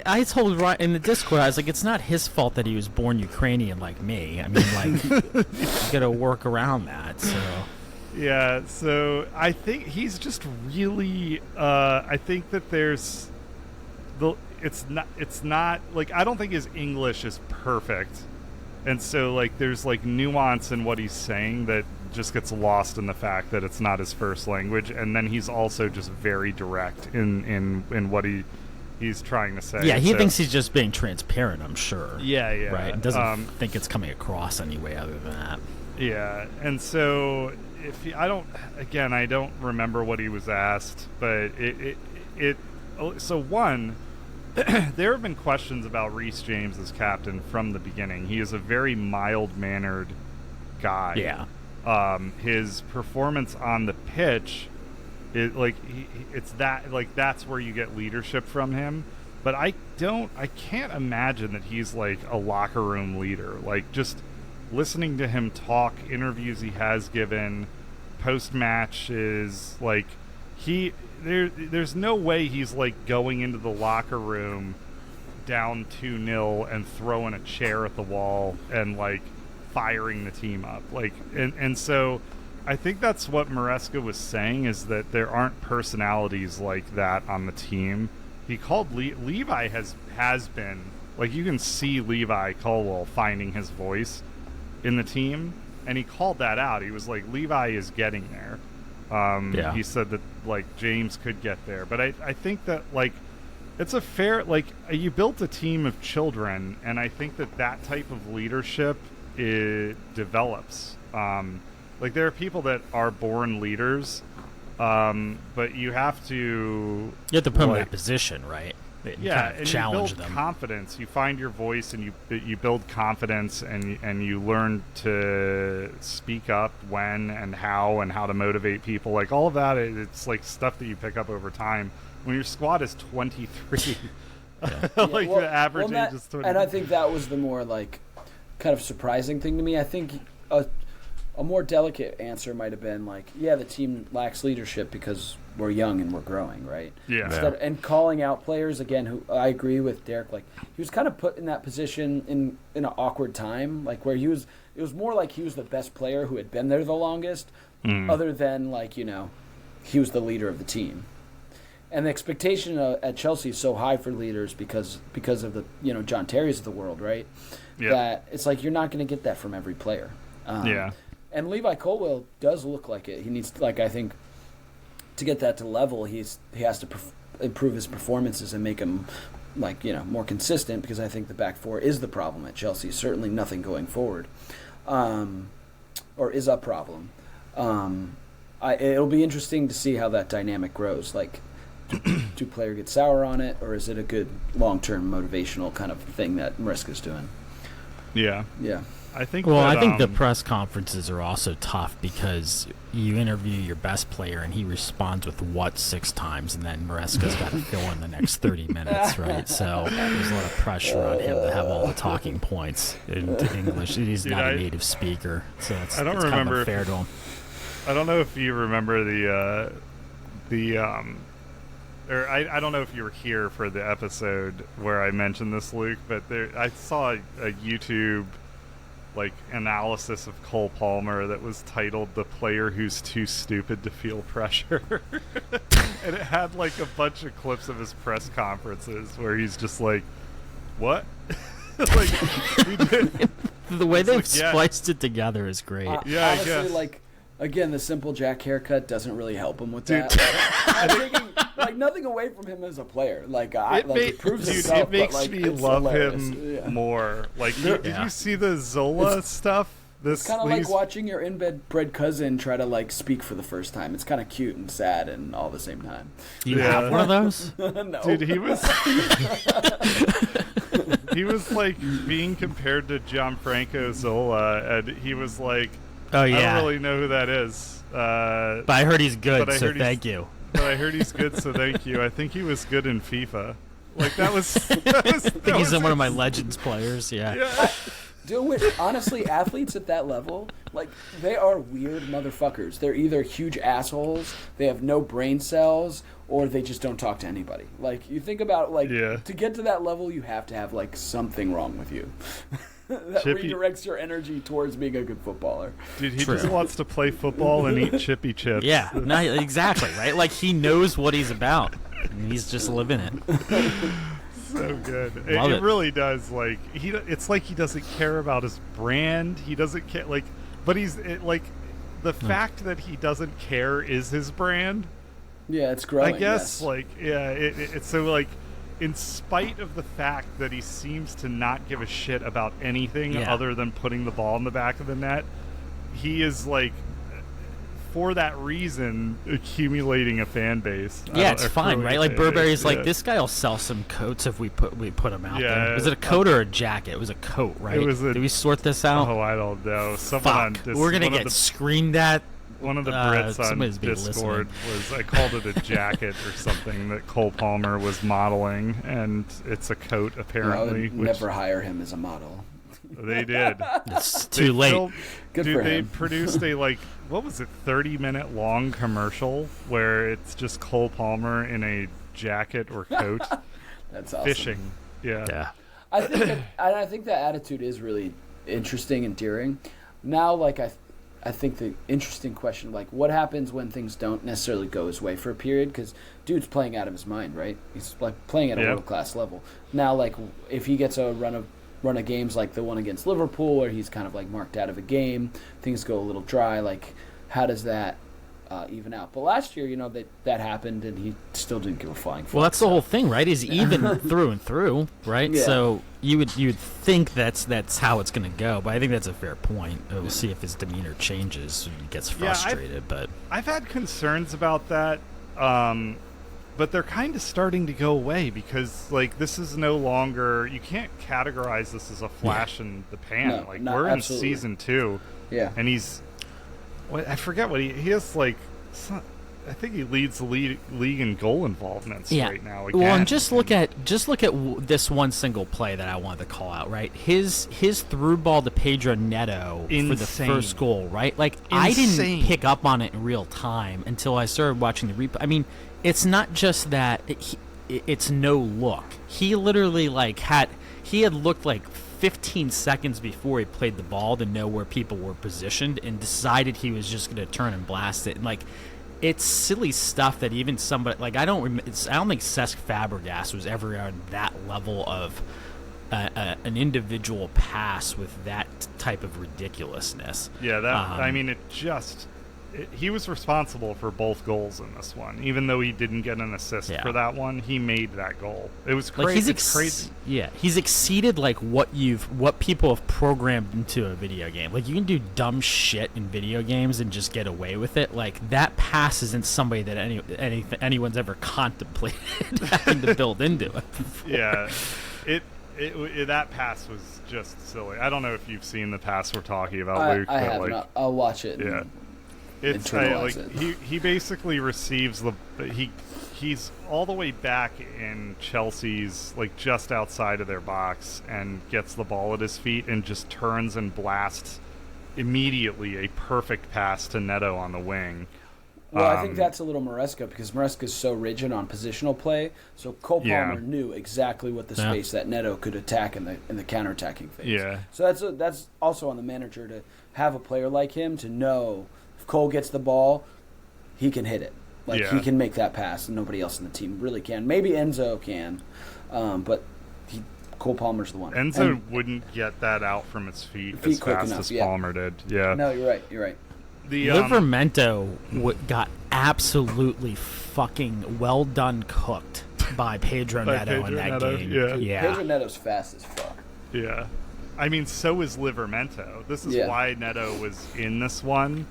I told Ryan in the Discord, I was like, it's not his fault that he was born Ukrainian like me. I mean, you got to work around that. So. Yeah, so I think he's just really. I think that there's It's not I don't think his English is perfect, and so there's nuance in what he's saying that just gets lost in the fact that it's not his first language, and then he's also just very direct in what he's trying to say. Yeah, he thinks he's just being transparent, I'm sure. Yeah, right. And doesn't think it's coming across any way other than that. Yeah, and so I don't remember what he was asked, but there have been questions about Reece James as captain from the beginning. He is a very mild-mannered guy. Yeah. His performance on the pitch, that's where you get leadership from him. But I can't imagine that he's a locker room leader. Just listening to him talk, interviews he has given, post-match is there's no way he's going into the locker room down 2-0 and throwing a chair at the wall and firing the team up. And so I think that's what Maresca was saying, is that there aren't personalities like that on the team. He called Levi has been you can see Levi Colwell finding his voice in the team, and he called that out. He was like, Levi is getting there. He said that James could get there, but I think that it's a fair you built a team of children, and I think that type of leadership develops. There are people that are born leaders, but you have to put them in that position, right? Yeah, and challenge you build them. Confidence. You find your voice, and you build confidence, and you learn to speak up when and how to motivate people. All of that, it's stuff that you pick up over time. When your squad is 23, the average age is 23. And I think that was the more kind of surprising thing to me. I think a more delicate answer might have been the team lacks leadership because we're young and we're growing, right? Yeah. And calling out players, again, who I agree with Derek, he was kind of put in that position in an awkward time, where it was more he was the best player who had been there the longest, other than he was the leader of the team. And the expectation at Chelsea is so high for leaders because of the John Terry's of the world, right? Yeah. That it's you're not going to get that from every player. And Levi Colwill does look like it. He needs, like, I think, to get that to level, he has to improve his performances and make him, like, more consistent, because I think the back four is the problem at Chelsea. Certainly nothing going forward, or is a problem. It'll be interesting to see how that dynamic grows. Like, do player get sour on it, or is it a good long-term motivational kind of thing that Maresca's doing? Yeah. I think the press conferences are also tough, because you interview your best player and he responds with what 6 times, and then Maresca's got to fill in the next 30 minutes, right? So there's a lot of pressure on him to have all the talking points in English. He's not a native speaker, so it's kind of unfair to him. I don't know if you remember or I don't know if you were here for the episode where I mentioned this, Luke, but I saw a YouTube analysis of Cole Palmer that was titled "The Player Who's Too Stupid to Feel Pressure," and it had a bunch of clips of his press conferences where he's just like, "What?" The way they've spliced it together is great. Honestly, I guess. Again, the simple Jack haircut doesn't really help him with that. I'm taking nothing away from him as a player. It proves itself. It makes me love him more. Did you see the Zola stuff? It's kind of like watching your inbred cousin try to speak for the first time. It's kind of cute and sad and all at the same time. Do you have one of those? No, dude. He was being compared to Gianfranco Zola, and he was like, "Oh yeah, I don't really know who that is, but I heard he's good, so thank you." But I heard he's good, so thank you. I think he was good in FIFA. He's one of my Legends players. Yeah. Dude, honestly, athletes at that level, they are weird motherfuckers. They're either huge assholes, they have no brain cells, or they just don't talk to anybody. You think about to get to that level, you have to have something wrong with you. That redirects your energy towards being a good footballer. Dude, he just wants to play football and eat chippy chips. Yeah, no, exactly, right? He knows what he's about, and he's just living it. So good. It really does. It's like he doesn't care about his brand. He doesn't care. But he's the fact that he doesn't care is his brand. Yeah, it's growing. I guess. It's so in spite of the fact that he seems to not give a shit about anything other than putting the ball in the back of the net, he is for that reason accumulating a fan base. Yeah, it's fine, right? Burberry's this guy will sell some coats if we put him out there. Was it a coat or a jacket? It was a coat, right? Did we sort this out? Oh, I don't know. We're gonna get screamed at. One of the Brits on Discord I called it a jacket or something that Cole Palmer was modeling, and it's a coat apparently. Never hire him as a model. They did. It's too late. Good for him. They produced a 30-minute long commercial where it's just Cole Palmer in a jacket or coat. That's awesome. Fishing. Yeah. I think that attitude is really interesting, endearing. Now, I think the interesting question, what happens when things don't necessarily go his way for a period? Because dude's playing out of his mind, right? He's playing at a world-class level. Now, if he gets a run of games like the one against Liverpool, where he's kind of marked out of a game, things go a little dry. How does that even out? But last year, that happened, and he still didn't give a flying fuck. Well, that's the whole thing, right? He's even through and through, right? Yeah. So you would think that's how it's going to go, but I think that's a fair point. We'll see if his demeanor changes and he gets frustrated. But I've had concerns about that, but they're kind of starting to go away, because this is no longer, you can't categorize this as a flash in the pan. No, we're absolutely. in season 2, and he's, I forget what he has I think he leads the league in goal involvements right now. Again. Well, and just look at this one single play that I wanted to call out. Right, his through ball to Pedro Neto for the first goal. Right, I didn't pick up on it in real time until I started watching the replay. I mean, it's not just that it's no look. He literally had looked 15 seconds before he played the ball to know where people were positioned, and decided he was just going to turn and blast it. And it's silly stuff that even somebody I don't think Cesc Fabregas was ever on that level of an individual pass with that type of ridiculousness. Yeah, I mean, he was responsible for both goals in this one. Even though he didn't get an assist for that one, he made that goal. It was crazy. It's crazy. Yeah, he's exceeded like what people have programmed into a video game. Like, you can do dumb shit in video games and just get away with it. Like, that pass isn't somebody that anyone's ever contemplated having to build into it before. Yeah, that pass was just silly. I don't know if you've seen the pass we're talking about, Luke. I haven't. I'll watch it. Yeah. It's he basically receives he's all the way back in Chelsea's, like, just outside of their box, and gets the ball at his feet and just turns and blasts immediately a perfect pass to Neto on the wing. Well, I think that's a little Maresca, because Maresca is so rigid on positional play. So Cole Palmer knew exactly what the space that Neto could attack in the counterattacking phase. Yeah. So that's also on the manager to have a player like him to know, Cole gets the ball, he can hit it. Like, he can make that pass, and nobody else in the team really can. Maybe Enzo can, but Cole Palmer's the one. Enzo wouldn't get that out from his feet as fast as Palmer did. Yeah. No, you're right. Livramento got absolutely fucking well done cooked by Pedro Neto in that game. Yeah. Pedro Neto's fast as fuck. Yeah. I mean, so is Livramento. This is why Neto was in this one.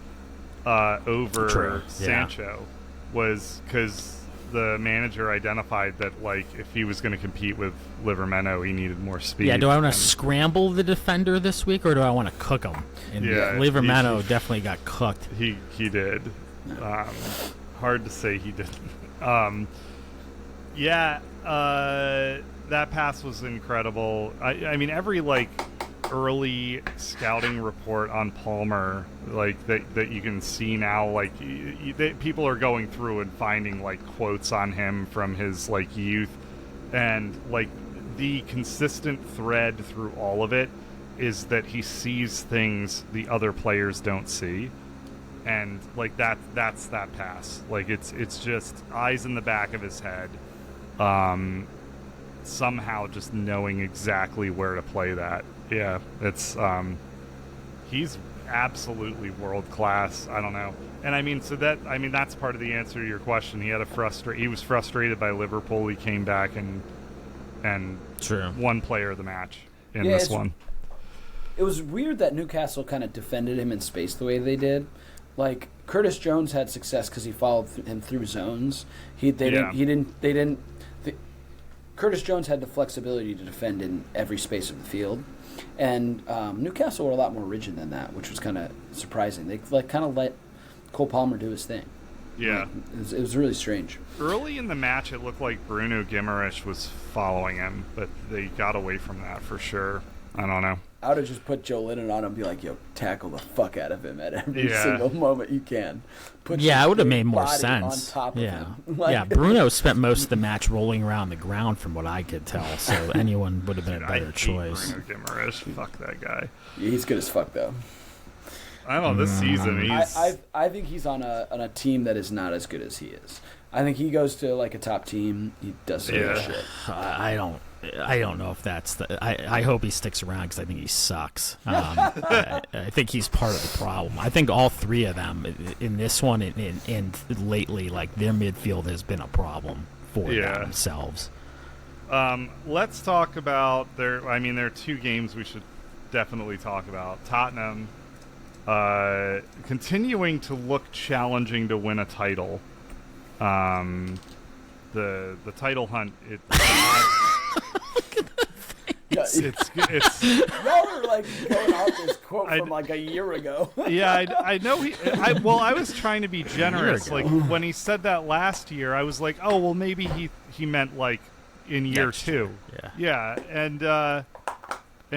Over Sancho, was because the manager identified that, like, if he was going to compete with Livramento, he needed more speed. Yeah, do I want to scramble the defender this week, or do I want to cook him? And Livramento definitely got cooked. He did. Hard to say he didn't. That pass was incredible. I mean, every, like, early scouting report on Palmer, like, that you can see now, like, people are going through and finding, like, quotes on him from his, like, youth, and, like, the consistent thread through all of it is that he sees things the other players don't see, and, like, that's that pass. Like, it's just eyes in the back of his head, somehow just knowing exactly where to play that. Yeah, it's he's absolutely world class. I don't know, and I mean, that's part of the answer to your question. He was frustrated by Liverpool. He came back and won player of the match in this one. It was weird that Newcastle kind of defended him in space the way they did. Like, Curtis Jones had success because he followed him through zones. Curtis Jones had the flexibility to defend in every space of the field. And Newcastle were a lot more rigid than that, which was kind of surprising. They kind of let Cole Palmer do his thing. Yeah. It was really strange. Early in the match, it looked like Bruno Guimaraes was following him, but they got away from that for sure. I don't know. I would have just put Joe Lennon on him and be like, yo, tackle the fuck out of him at every single moment you can. It would have made more sense. On top of him. Bruno spent most of the match rolling around the ground from what I could tell, so anyone would have been a better choice. Bruno Guimaraes. Fuck that guy. Yeah, he's good as fuck, though. I don't know, this season I think he's on a team that is not as good as he is. I think he goes to, like, a top team. He does some good shit. I don't know if that's I hope he sticks around because I think he sucks. I think he's part of the problem. I think all three of them in this one and lately, like, their midfield has been a problem for themselves. Let's talk about there are two games we should definitely talk about. Tottenham continuing to look challenging to win a title. The title hunt. It's y'all were, like, going out this quote from like a year ago. I know. I was trying to be generous. Like, when he said that last year, I was like, oh well, maybe he meant, like, in year two. And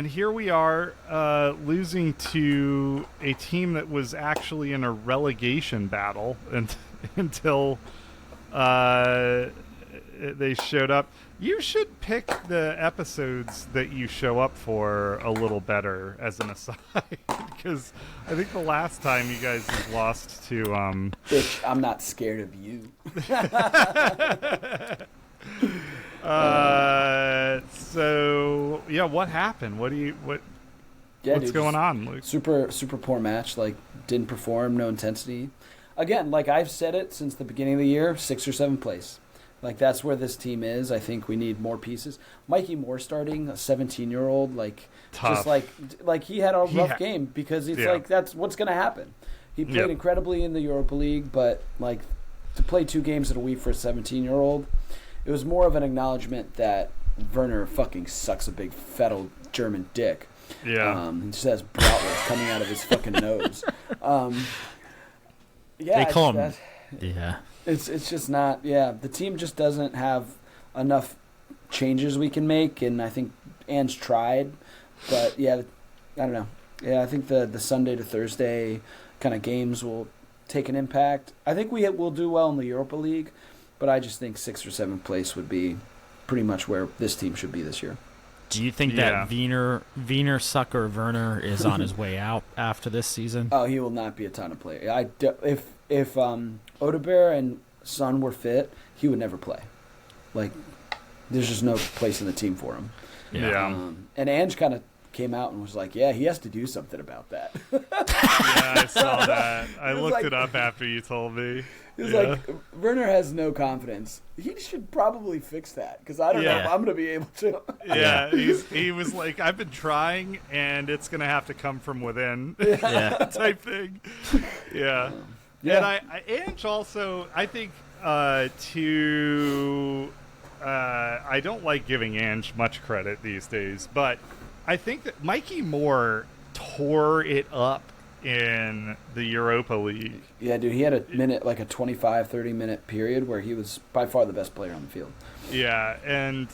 here we are, losing to a team that was actually in a relegation battle until they showed up. You should pick the episodes that you show up for a little better, as an aside, because I think the last time you guys lost to Bitch, I'm not scared of you. So yeah, what happened? What's going on, Luke? Super poor match. Like, didn't perform, no intensity. Again, like I've said it since the beginning of the year, 6th or 7th place. Like, that's where this team is. I think we need more pieces. Mikey Moore starting, a 17-year-old, like, tough. just like he had a rough game because it's like that's what's going to happen. He played incredibly in the Europa League, but like to play 2 games in a week for a 17-year-old, it was more of an acknowledgement that Werner fucking sucks a big fat old German dick. Yeah, he just has bratwurst coming out of his fucking nose. They call him. Yeah. It's just not. Yeah, the team just doesn't have enough changes we can make, and I think Ange tried, but yeah, I don't know. Yeah, I think the Sunday to Thursday kind of games will take an impact. I think we will do well in the Europa League, but I just think 6th or 7th place would be pretty much where this team should be this year. Do you think that Wiener sucker Werner is on his way out after this season? Oh, he will not be a ton of play. If Odebear and Son were fit, he would never play. Like, there's just no place in the team for him. Yeah. And Ange kind of came out and was like, yeah, he has to do something about that. Yeah, I saw that. I looked it up after you told me. He was like, Werner has no confidence. He should probably fix that because I don't know if I'm going to be able to. Yeah, he was like, I've been trying, and it's going to have to come from within type thing. Yeah. And Ange also, I think, I don't like giving Ange much credit these days, but I think that Mikey Moore tore it up in the Europa League. Yeah, dude, he had a 25-30 minute period where he was by far the best player on the field. Yeah, and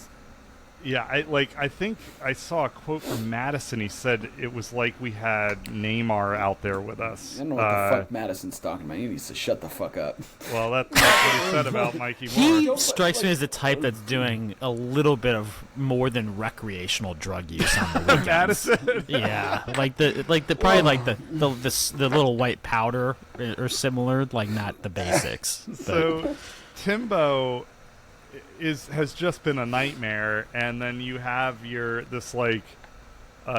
I think I saw a quote from Madison. He said it was like we had Neymar out there with us. I don't know what the fuck Madison's talking about. He needs to shut the fuck up. Well, that's what he said about Mikey Moore. He strikes me as the type that's doing a little bit of more than recreational drug use on the weekends. Madison. Yeah, like the little white powder or similar, like not the basics. So Timbo has just been a nightmare, and then you have this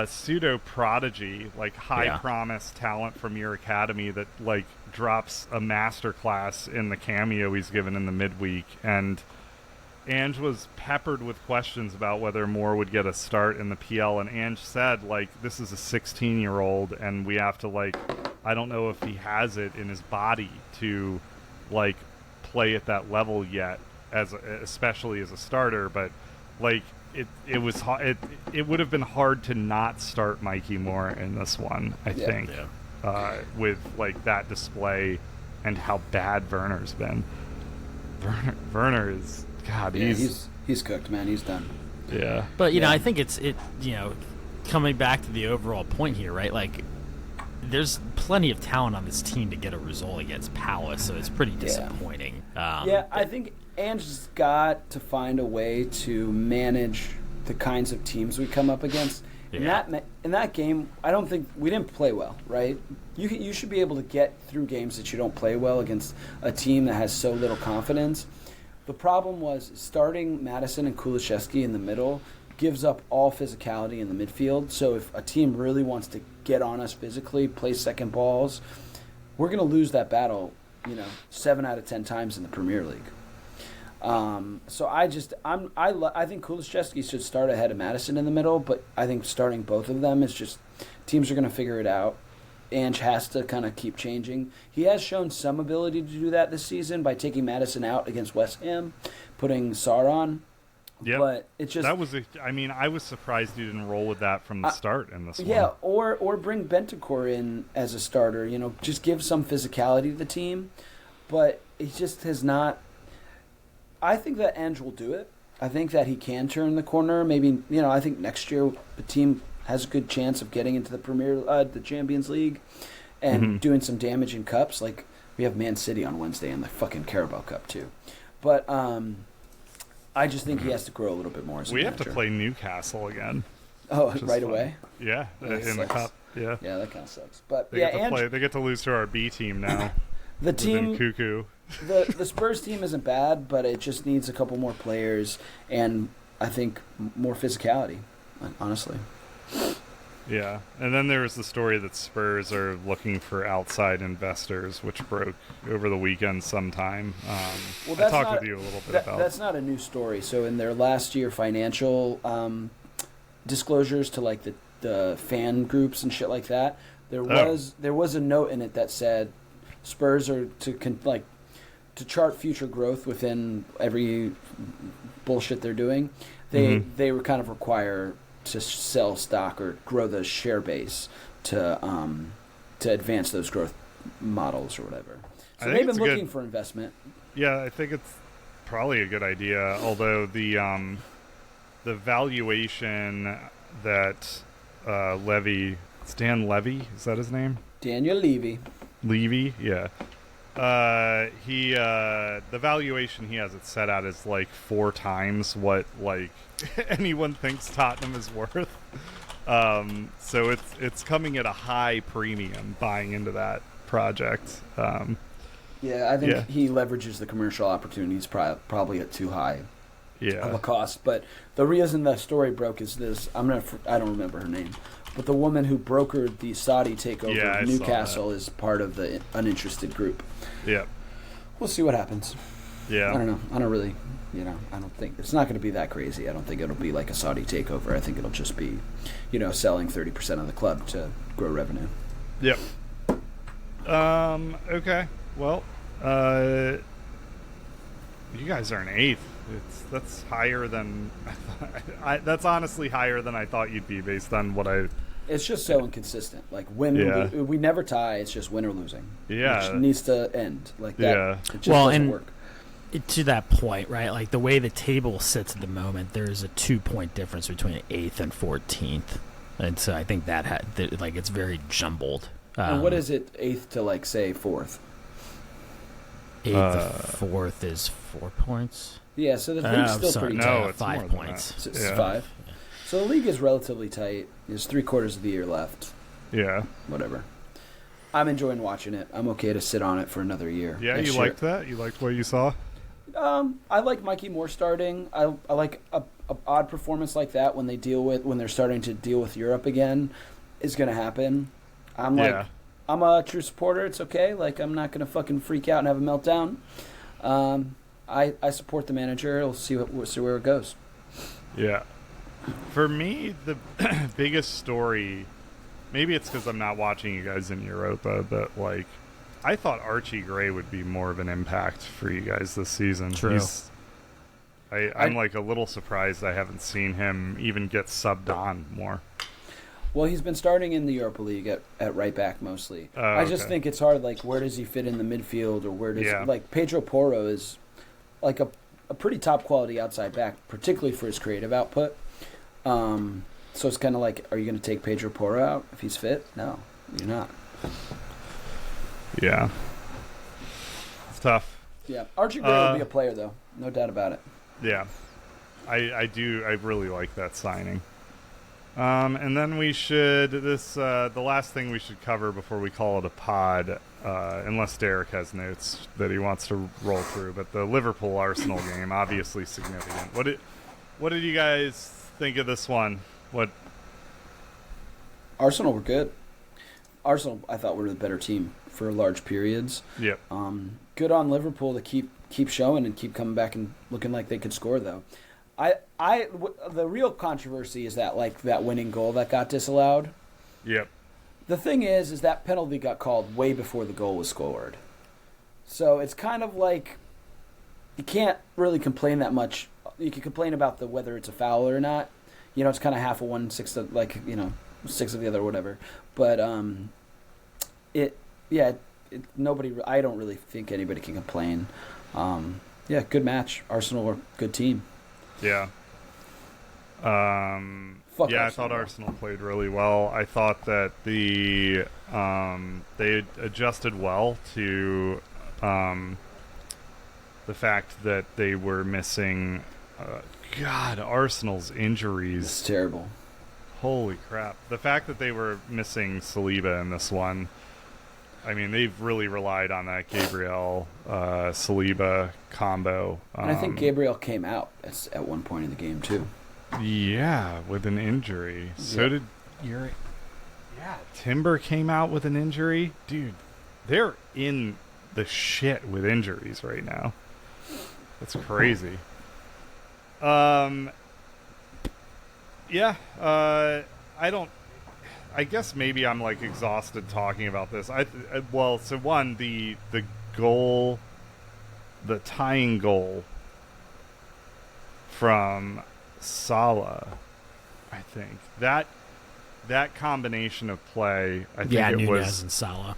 pseudo prodigy, like high promise talent from your academy that like drops a master class in the cameo he's given in the midweek, and Ange was peppered with questions about whether Moore would get a start in the PL, and Ange said, like, this is a 16-year-old, and we have to, like, I don't know if he has it in his body to like play at that level yet, especially as a starter, but like it would have been hard to not start Mikey Moore in this one, I think. With like that display and how bad Werner's been. Werner is he's cooked, man. He's done. Yeah. But you know, I think it's coming back to the overall point here, right? Like, there's plenty of talent on this team to get a result against Palace, so it's pretty disappointing. I think Ange's got to find a way to manage the kinds of teams we come up against. Yeah. In that game, I don't think we didn't play well, right? You should be able to get through games that you don't play well against a team that has so little confidence. The problem was starting Madison and Kulusevski in the middle gives up all physicality in the midfield. So if a team really wants to get on us physically, play second balls, we're going to lose that battle, 7 out of 10 times in the Premier League. So I think Kulusevski should start ahead of Madison in the middle, but I think starting both of them is just teams are going to figure it out. Ange has to kind of keep changing. He has shown some ability to do that this season by taking Madison out against West Ham, putting Sarr on. Yeah, but it just I was surprised he didn't roll with that from the start in this one. Yeah, or bring Bentancur in as a starter. Just give some physicality to the team, but he just has not. I think that Ange will do it. I think that he can turn the corner. Maybe I think next year the team has a good chance of getting into the Champions League, and doing some damage in cups. Like we have Man City on Wednesday in the fucking Carabao Cup too, but I just think he has to grow a little bit more as a manager. We have to play Newcastle again. Oh, right away? Yeah, in the cup. Yeah. Yeah, that kind of sucks. But they get to lose to our B team now. The team, Cuckoo. the Spurs team isn't bad, but it just needs a couple more players and I think more physicality, honestly. Yeah, and then there was the story that Spurs are looking for outside investors, which broke over the weekend sometime. Well, I talked with you a little bit about. That's not a new story. So in their last year financial disclosures to like the fan groups and shit like that, there was a note in it that said Spurs are to chart future growth within every bullshit they're doing. They were kind of require to sell stock or grow the share base to advance those growth models or whatever. So they've been looking for investment. Yeah, I think it's probably a good idea. Although the valuation that Levy, it's Dan Levy, is that his name? Daniel Levy. Levy, yeah. The valuation he has it set out is like 4 times what like anyone thinks Tottenham is worth. So it's coming at a high premium buying into that project. Yeah, I think he leverages the commercial opportunities probably at too high of a cost. But the reason the story broke is this: I don't remember her name, but the woman who brokered the Saudi takeover of Newcastle is part of the uninterested group. Yeah, we'll see what happens. Yeah, I don't know. I don't really, I don't think it's not going to be that crazy. I don't think it'll be like a Saudi takeover. I think it'll just be, selling 30% of the club to grow revenue. Yep. Okay. Well, you guys are an 8th. That's higher than that's honestly higher than I thought you'd be based on what I. It's just so inconsistent. Like we never tie. It's just win or losing. Yeah, which needs to end like that. Yeah. It just doesn't work. To that point, right? Like the way the table sits at the moment, there's a 2-point difference between 8th and 14th, and so I think that it's very jumbled. And what is it? 8th to say 4th. 8th to 4th is 4 points. Yeah, so the league's still pretty tight. No, it's 5 points. It's 5. Yeah. So the league is relatively tight. There's 3/4 of the year left. Yeah. Whatever. I'm enjoying watching it. I'm okay to sit on it for another year. Yeah, you liked that? You liked what you saw? I like Mikey Moore starting. I like a odd performance like that when they're starting to deal with Europe again is going to happen. I'm a true supporter. It's okay. I'm not going to fucking freak out and have a meltdown. I support the manager. We'll see where it goes. Yeah. For me, the biggest story, maybe it's because I'm not watching you guys in Europa, but I thought Archie Gray would be more of an impact for you guys this season. True. I'm a little surprised I haven't seen him even get subbed on more. Well, he's been starting in the Europa League at right back mostly. I just think it's hard. Where does he fit in the midfield, or where does Pedro Porro is a pretty top quality outside back, particularly for his creative output. So it's kind of are you going to take Pedro Porro out if he's fit? No, you're not. Yeah, it's tough. Yeah, Archie Gray will be a player though, no doubt about it. Yeah, I do. I really like that signing. And then we should the last thing we should cover before we call it a pod, unless Derek has notes that he wants to roll through. But the Liverpool Arsenal game, obviously significant. What did you guys think of this one? What? Arsenal were good. Arsenal, I thought, were the better team for large periods. Yep. Good on Liverpool to keep showing and keep coming back and looking like they could score though. The real controversy is that winning goal that got disallowed. Yep. The thing is that penalty got called way before the goal was scored. So it's kind of you can't really complain that much. You can complain about whether it's a foul or not. It's kind of half of one, six of 6 of the other, or whatever. But nobody. I don't really think anybody can complain. Good match. Arsenal were a good team. Yeah. I thought Arsenal played really well. I thought that they adjusted well to the fact that they were missing. Arsenal's injuries. It's terrible. Holy crap! The fact that they were missing Saliba in this one. I mean, they've really relied on that Gabriel Saliba combo. And I think Gabriel came out at one point in the game too. Yeah, with an injury. So did Erik. Yeah, Timber came out with an injury. Dude, they're in the shit with injuries right now. That's crazy. I guess maybe I'm like exhausted talking about this. The goal, the tying goal from Salah, I think that combination of play. I think it Nunez was and Salah.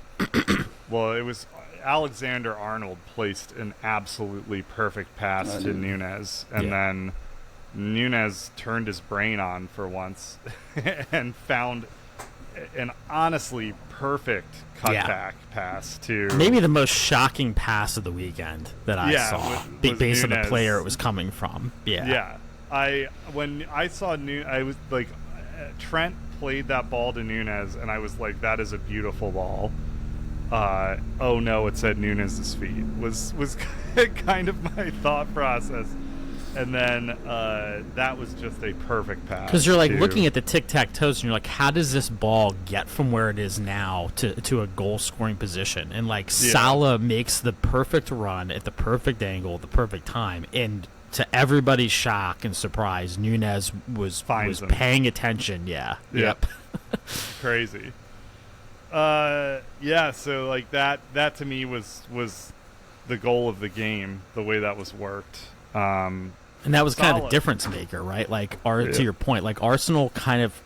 Well, it was Alexander-Arnold placed an absolutely perfect pass to Nunez, and then Nunez turned his brain on for once and found an honestly perfect cutback pass to maybe the most shocking pass of the weekend that I saw, based on the player it was coming from. When I saw I was like, Trent played that ball to Nunez, and I was like, that is a beautiful ball. Oh no, it said Nunez's feet was kind of my thought process. And then that was just a perfect pass. Because you're like looking at the tic-tac-toes, and you're like, how does this ball get from where it is now to a goal-scoring position? And like Salah makes the perfect run at the perfect angle, at the perfect time, and to everybody's shock and surprise, Nunez was paying attention. Yep. Crazy. So like that to me was the goal of the game, the way that was worked. And that was kind of the difference maker, right? Like, to your point, like Arsenal kind of,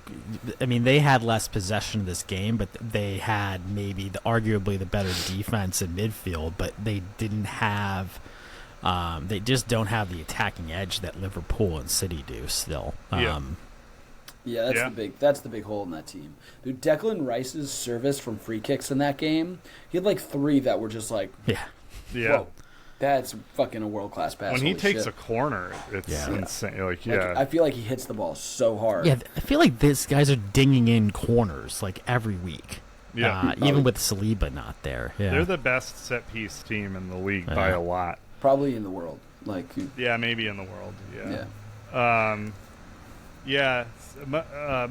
I mean, they had less possession of this game, but they had maybe arguably the better defense in midfield, but they didn't have, they just don't have the attacking edge that Liverpool and City do still. That's the big hole in that team. Dude, Declan Rice's service from free kicks in that game, he had like 3 that were just like, whoa. That's fucking a world-class pass. When he takes a corner, it's insane. I feel like he hits the ball so hard. Yeah, I feel like these guys are dinging in corners like every week. Yeah, even with Saliba not there. Yeah. They're the best set-piece team in the league by a lot. Probably in the world. Maybe in the world.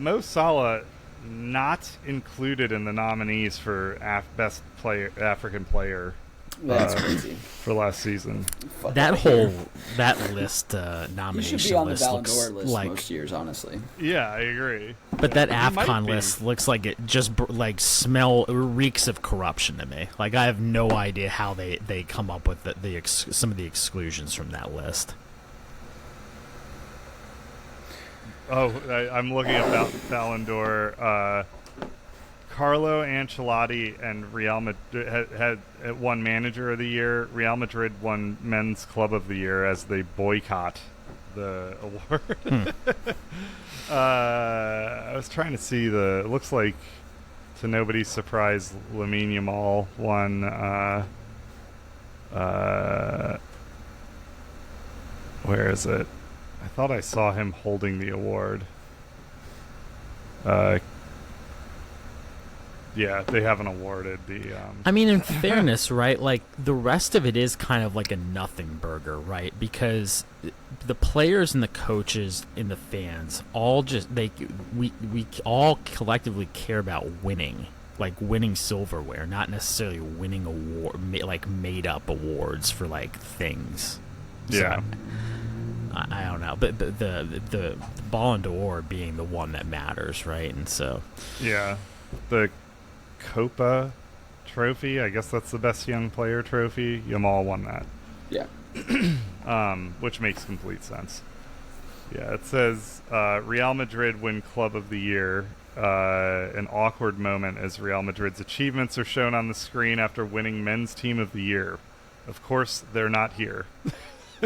Mo Salah not included in the nominees for best African player. That's crazy. For last season. That list nomination he should be on the list Ballon looks d'Or list like most years, honestly. Yeah, I agree. But that AFCON list looks like it just reeks of corruption to me. Like, I have no idea how they come up with some of the exclusions from that list. I'm looking at Ballon d'Or. Carlo Ancelotti and Real Madrid had won Manager of the Year. Real Madrid won Men's Club of the Year as they boycott the award. I was trying to see it looks like, to nobody's surprise, Lamine Yamal won. Where is it? I thought I saw him holding the award. They haven't awarded the... I mean, in fairness, right, like, the rest of it is kind of like a nothing burger, right? Because the players and the coaches and the fans all we all collectively care about winning, like winning silverware, not necessarily winning made-up awards for, like, things. So, I don't know, but the Ballon d'Or being the one that matters, right? And so... Yeah, the Copa trophy, I guess that's the best young player trophy. Yamal won that. Yeah. Which makes complete sense. Yeah, it says Real Madrid win Club of the Year. An awkward moment as Real Madrid's achievements are shown on the screen after winning Men's Team of the Year. Of course, they're not here.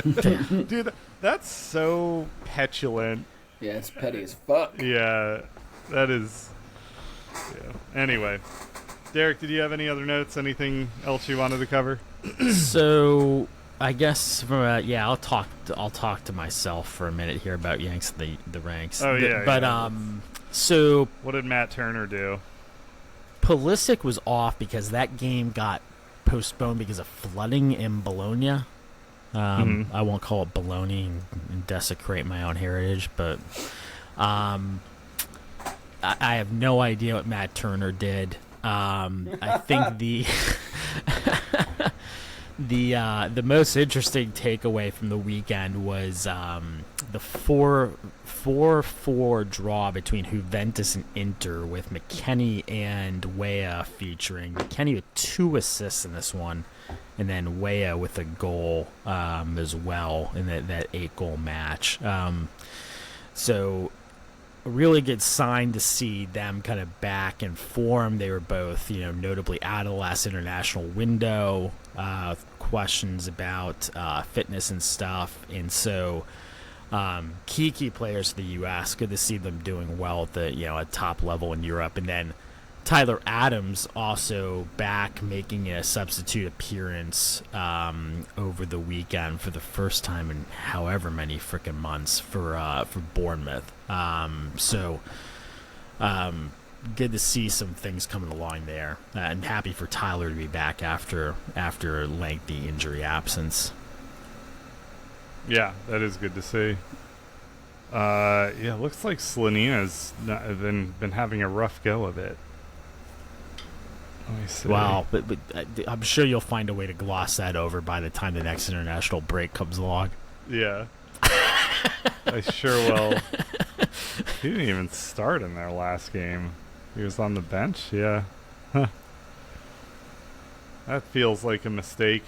Dude, that's so petulant. Yeah, it's petty as fuck. Yeah, that is... Yeah. Anyway, Derek, did you have any other notes? Anything else you wanted to cover? So, I guess I'll talk to myself for a minute here about Yanks the ranks. Oh yeah. So what did Matt Turner do? Pulisic was off because that game got postponed because of flooding in Bologna. I won't call it baloney and desecrate my own heritage, but I have no idea what Matt Turner did. I think the most interesting takeaway from the weekend was the 4-4 draw between Juventus and Inter, with McKennie and Weah featuring. McKennie with 2 assists in this one, and then Weah with a goal as well in that 8-goal match. So a really good sign to see them kind of back in form. They were both, notably out of the last international window, questions about fitness and stuff. And so key players for the U.S., good to see them doing well at the, at top level in Europe. And then Tyler Adams also back, making a substitute appearance over the weekend for the first time in however many freaking months for Bournemouth. So good to see some things coming along there. I'm happy for Tyler to be back after a lengthy injury absence. Yeah, that is good to see. Looks like Slanina's been having a rough go of it. Let me see. Wow, but I'm sure you'll find a way to gloss that over by the time the next international break comes along. Yeah. I sure will. He didn't even start in their last game. He was on the bench? Yeah. Huh. That feels like a mistake.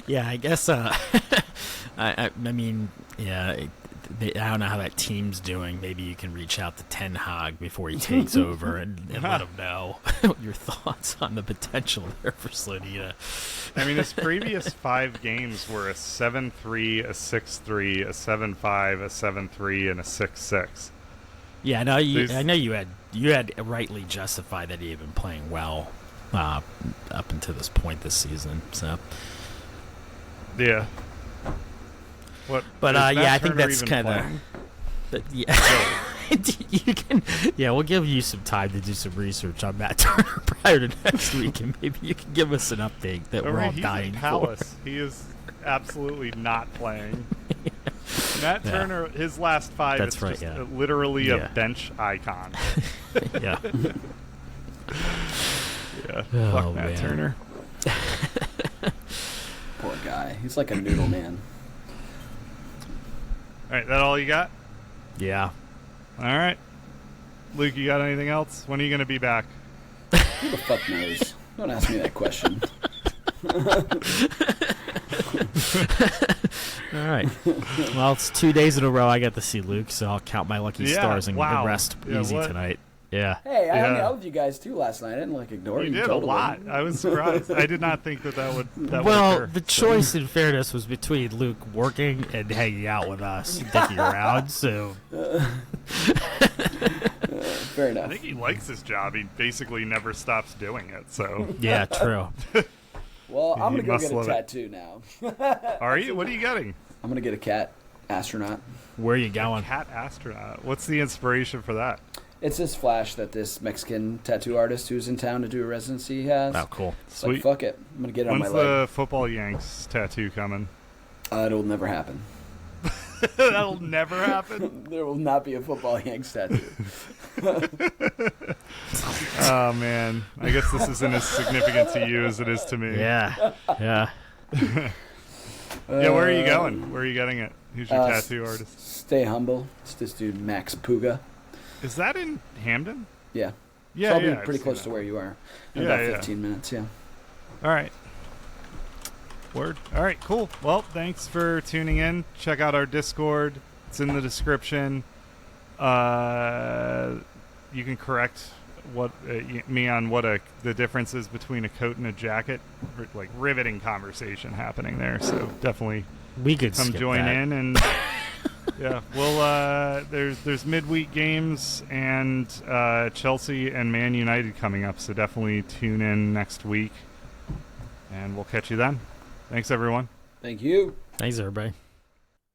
Yeah, I guess, I mean, yeah, I don't know how that team's doing. Maybe you can reach out to Ten Hag before he takes over and let him know your thoughts on the potential there for Slanina. I mean, his previous 5 games were a 7-3, a 6-3, a 7-5, a 7-3, and a 6-6. Yeah, I know you had rightly justified that he had been playing well up until this point this season. So yeah. But I think that's kind of. Yeah, you can. Yeah, we'll give you some time to do some research on Matt Turner prior to next week, and maybe you can give us an update that we're all dying for. He is absolutely not playing. Matt Turner, his last 5 is just literally a bench icon. Yeah. Yeah. Fuck Matt Turner. Poor guy. He's like a noodle man. All right, that all you got? Yeah. All right. Luke, you got anything else? When are you going to be back? Who the fuck knows? Don't ask me that question. All right. Well, it's 2 days in a row I get to see Luke, so I'll count my lucky stars and rest easy tonight. Yeah. Hey, I hung out with you guys too last night. I didn't ignore you. You did totally. a lot. I was surprised. I did not think that would. Well, the choice, in fairness, was between Luke working and hanging out with us, dicking around. So. Fair enough. I think he likes his job. He basically never stops doing it. So. Yeah, true. Well, I'm gonna go get a tattoo now. Are you? What are you getting? I'm gonna get a cat astronaut. Where are you going? Cat astronaut. What's the inspiration for that? It's this flash that this Mexican tattoo artist who's in town to do a residency has. Oh, cool. Sweet. Like, fuck it. I'm going to get it on my leg. When's the Football Yanks tattoo coming? It'll never happen. That'll never happen? There will not be a Football Yanks tattoo. Oh, man. I guess this isn't as significant to you as it is to me. Yeah. Yeah. Yeah, where are you going? Where are you getting it? Who's your tattoo artist? Stay humble. It's this dude, Max Puga. Is that in Hamden? Yeah. Yeah, so I'll be pretty close to where you are. In about 15 minutes, yeah. All right. Word. All right, cool. Well, thanks for tuning in. Check out our Discord. It's in the description. You can correct me on what the difference is between a coat and a jacket. Like riveting conversation happening there. So definitely we could come join in and yeah. Well, there's midweek games and Chelsea and Man United coming up. So definitely tune in next week, and we'll catch you then. Thanks, everyone. Thank you. Thanks, everybody.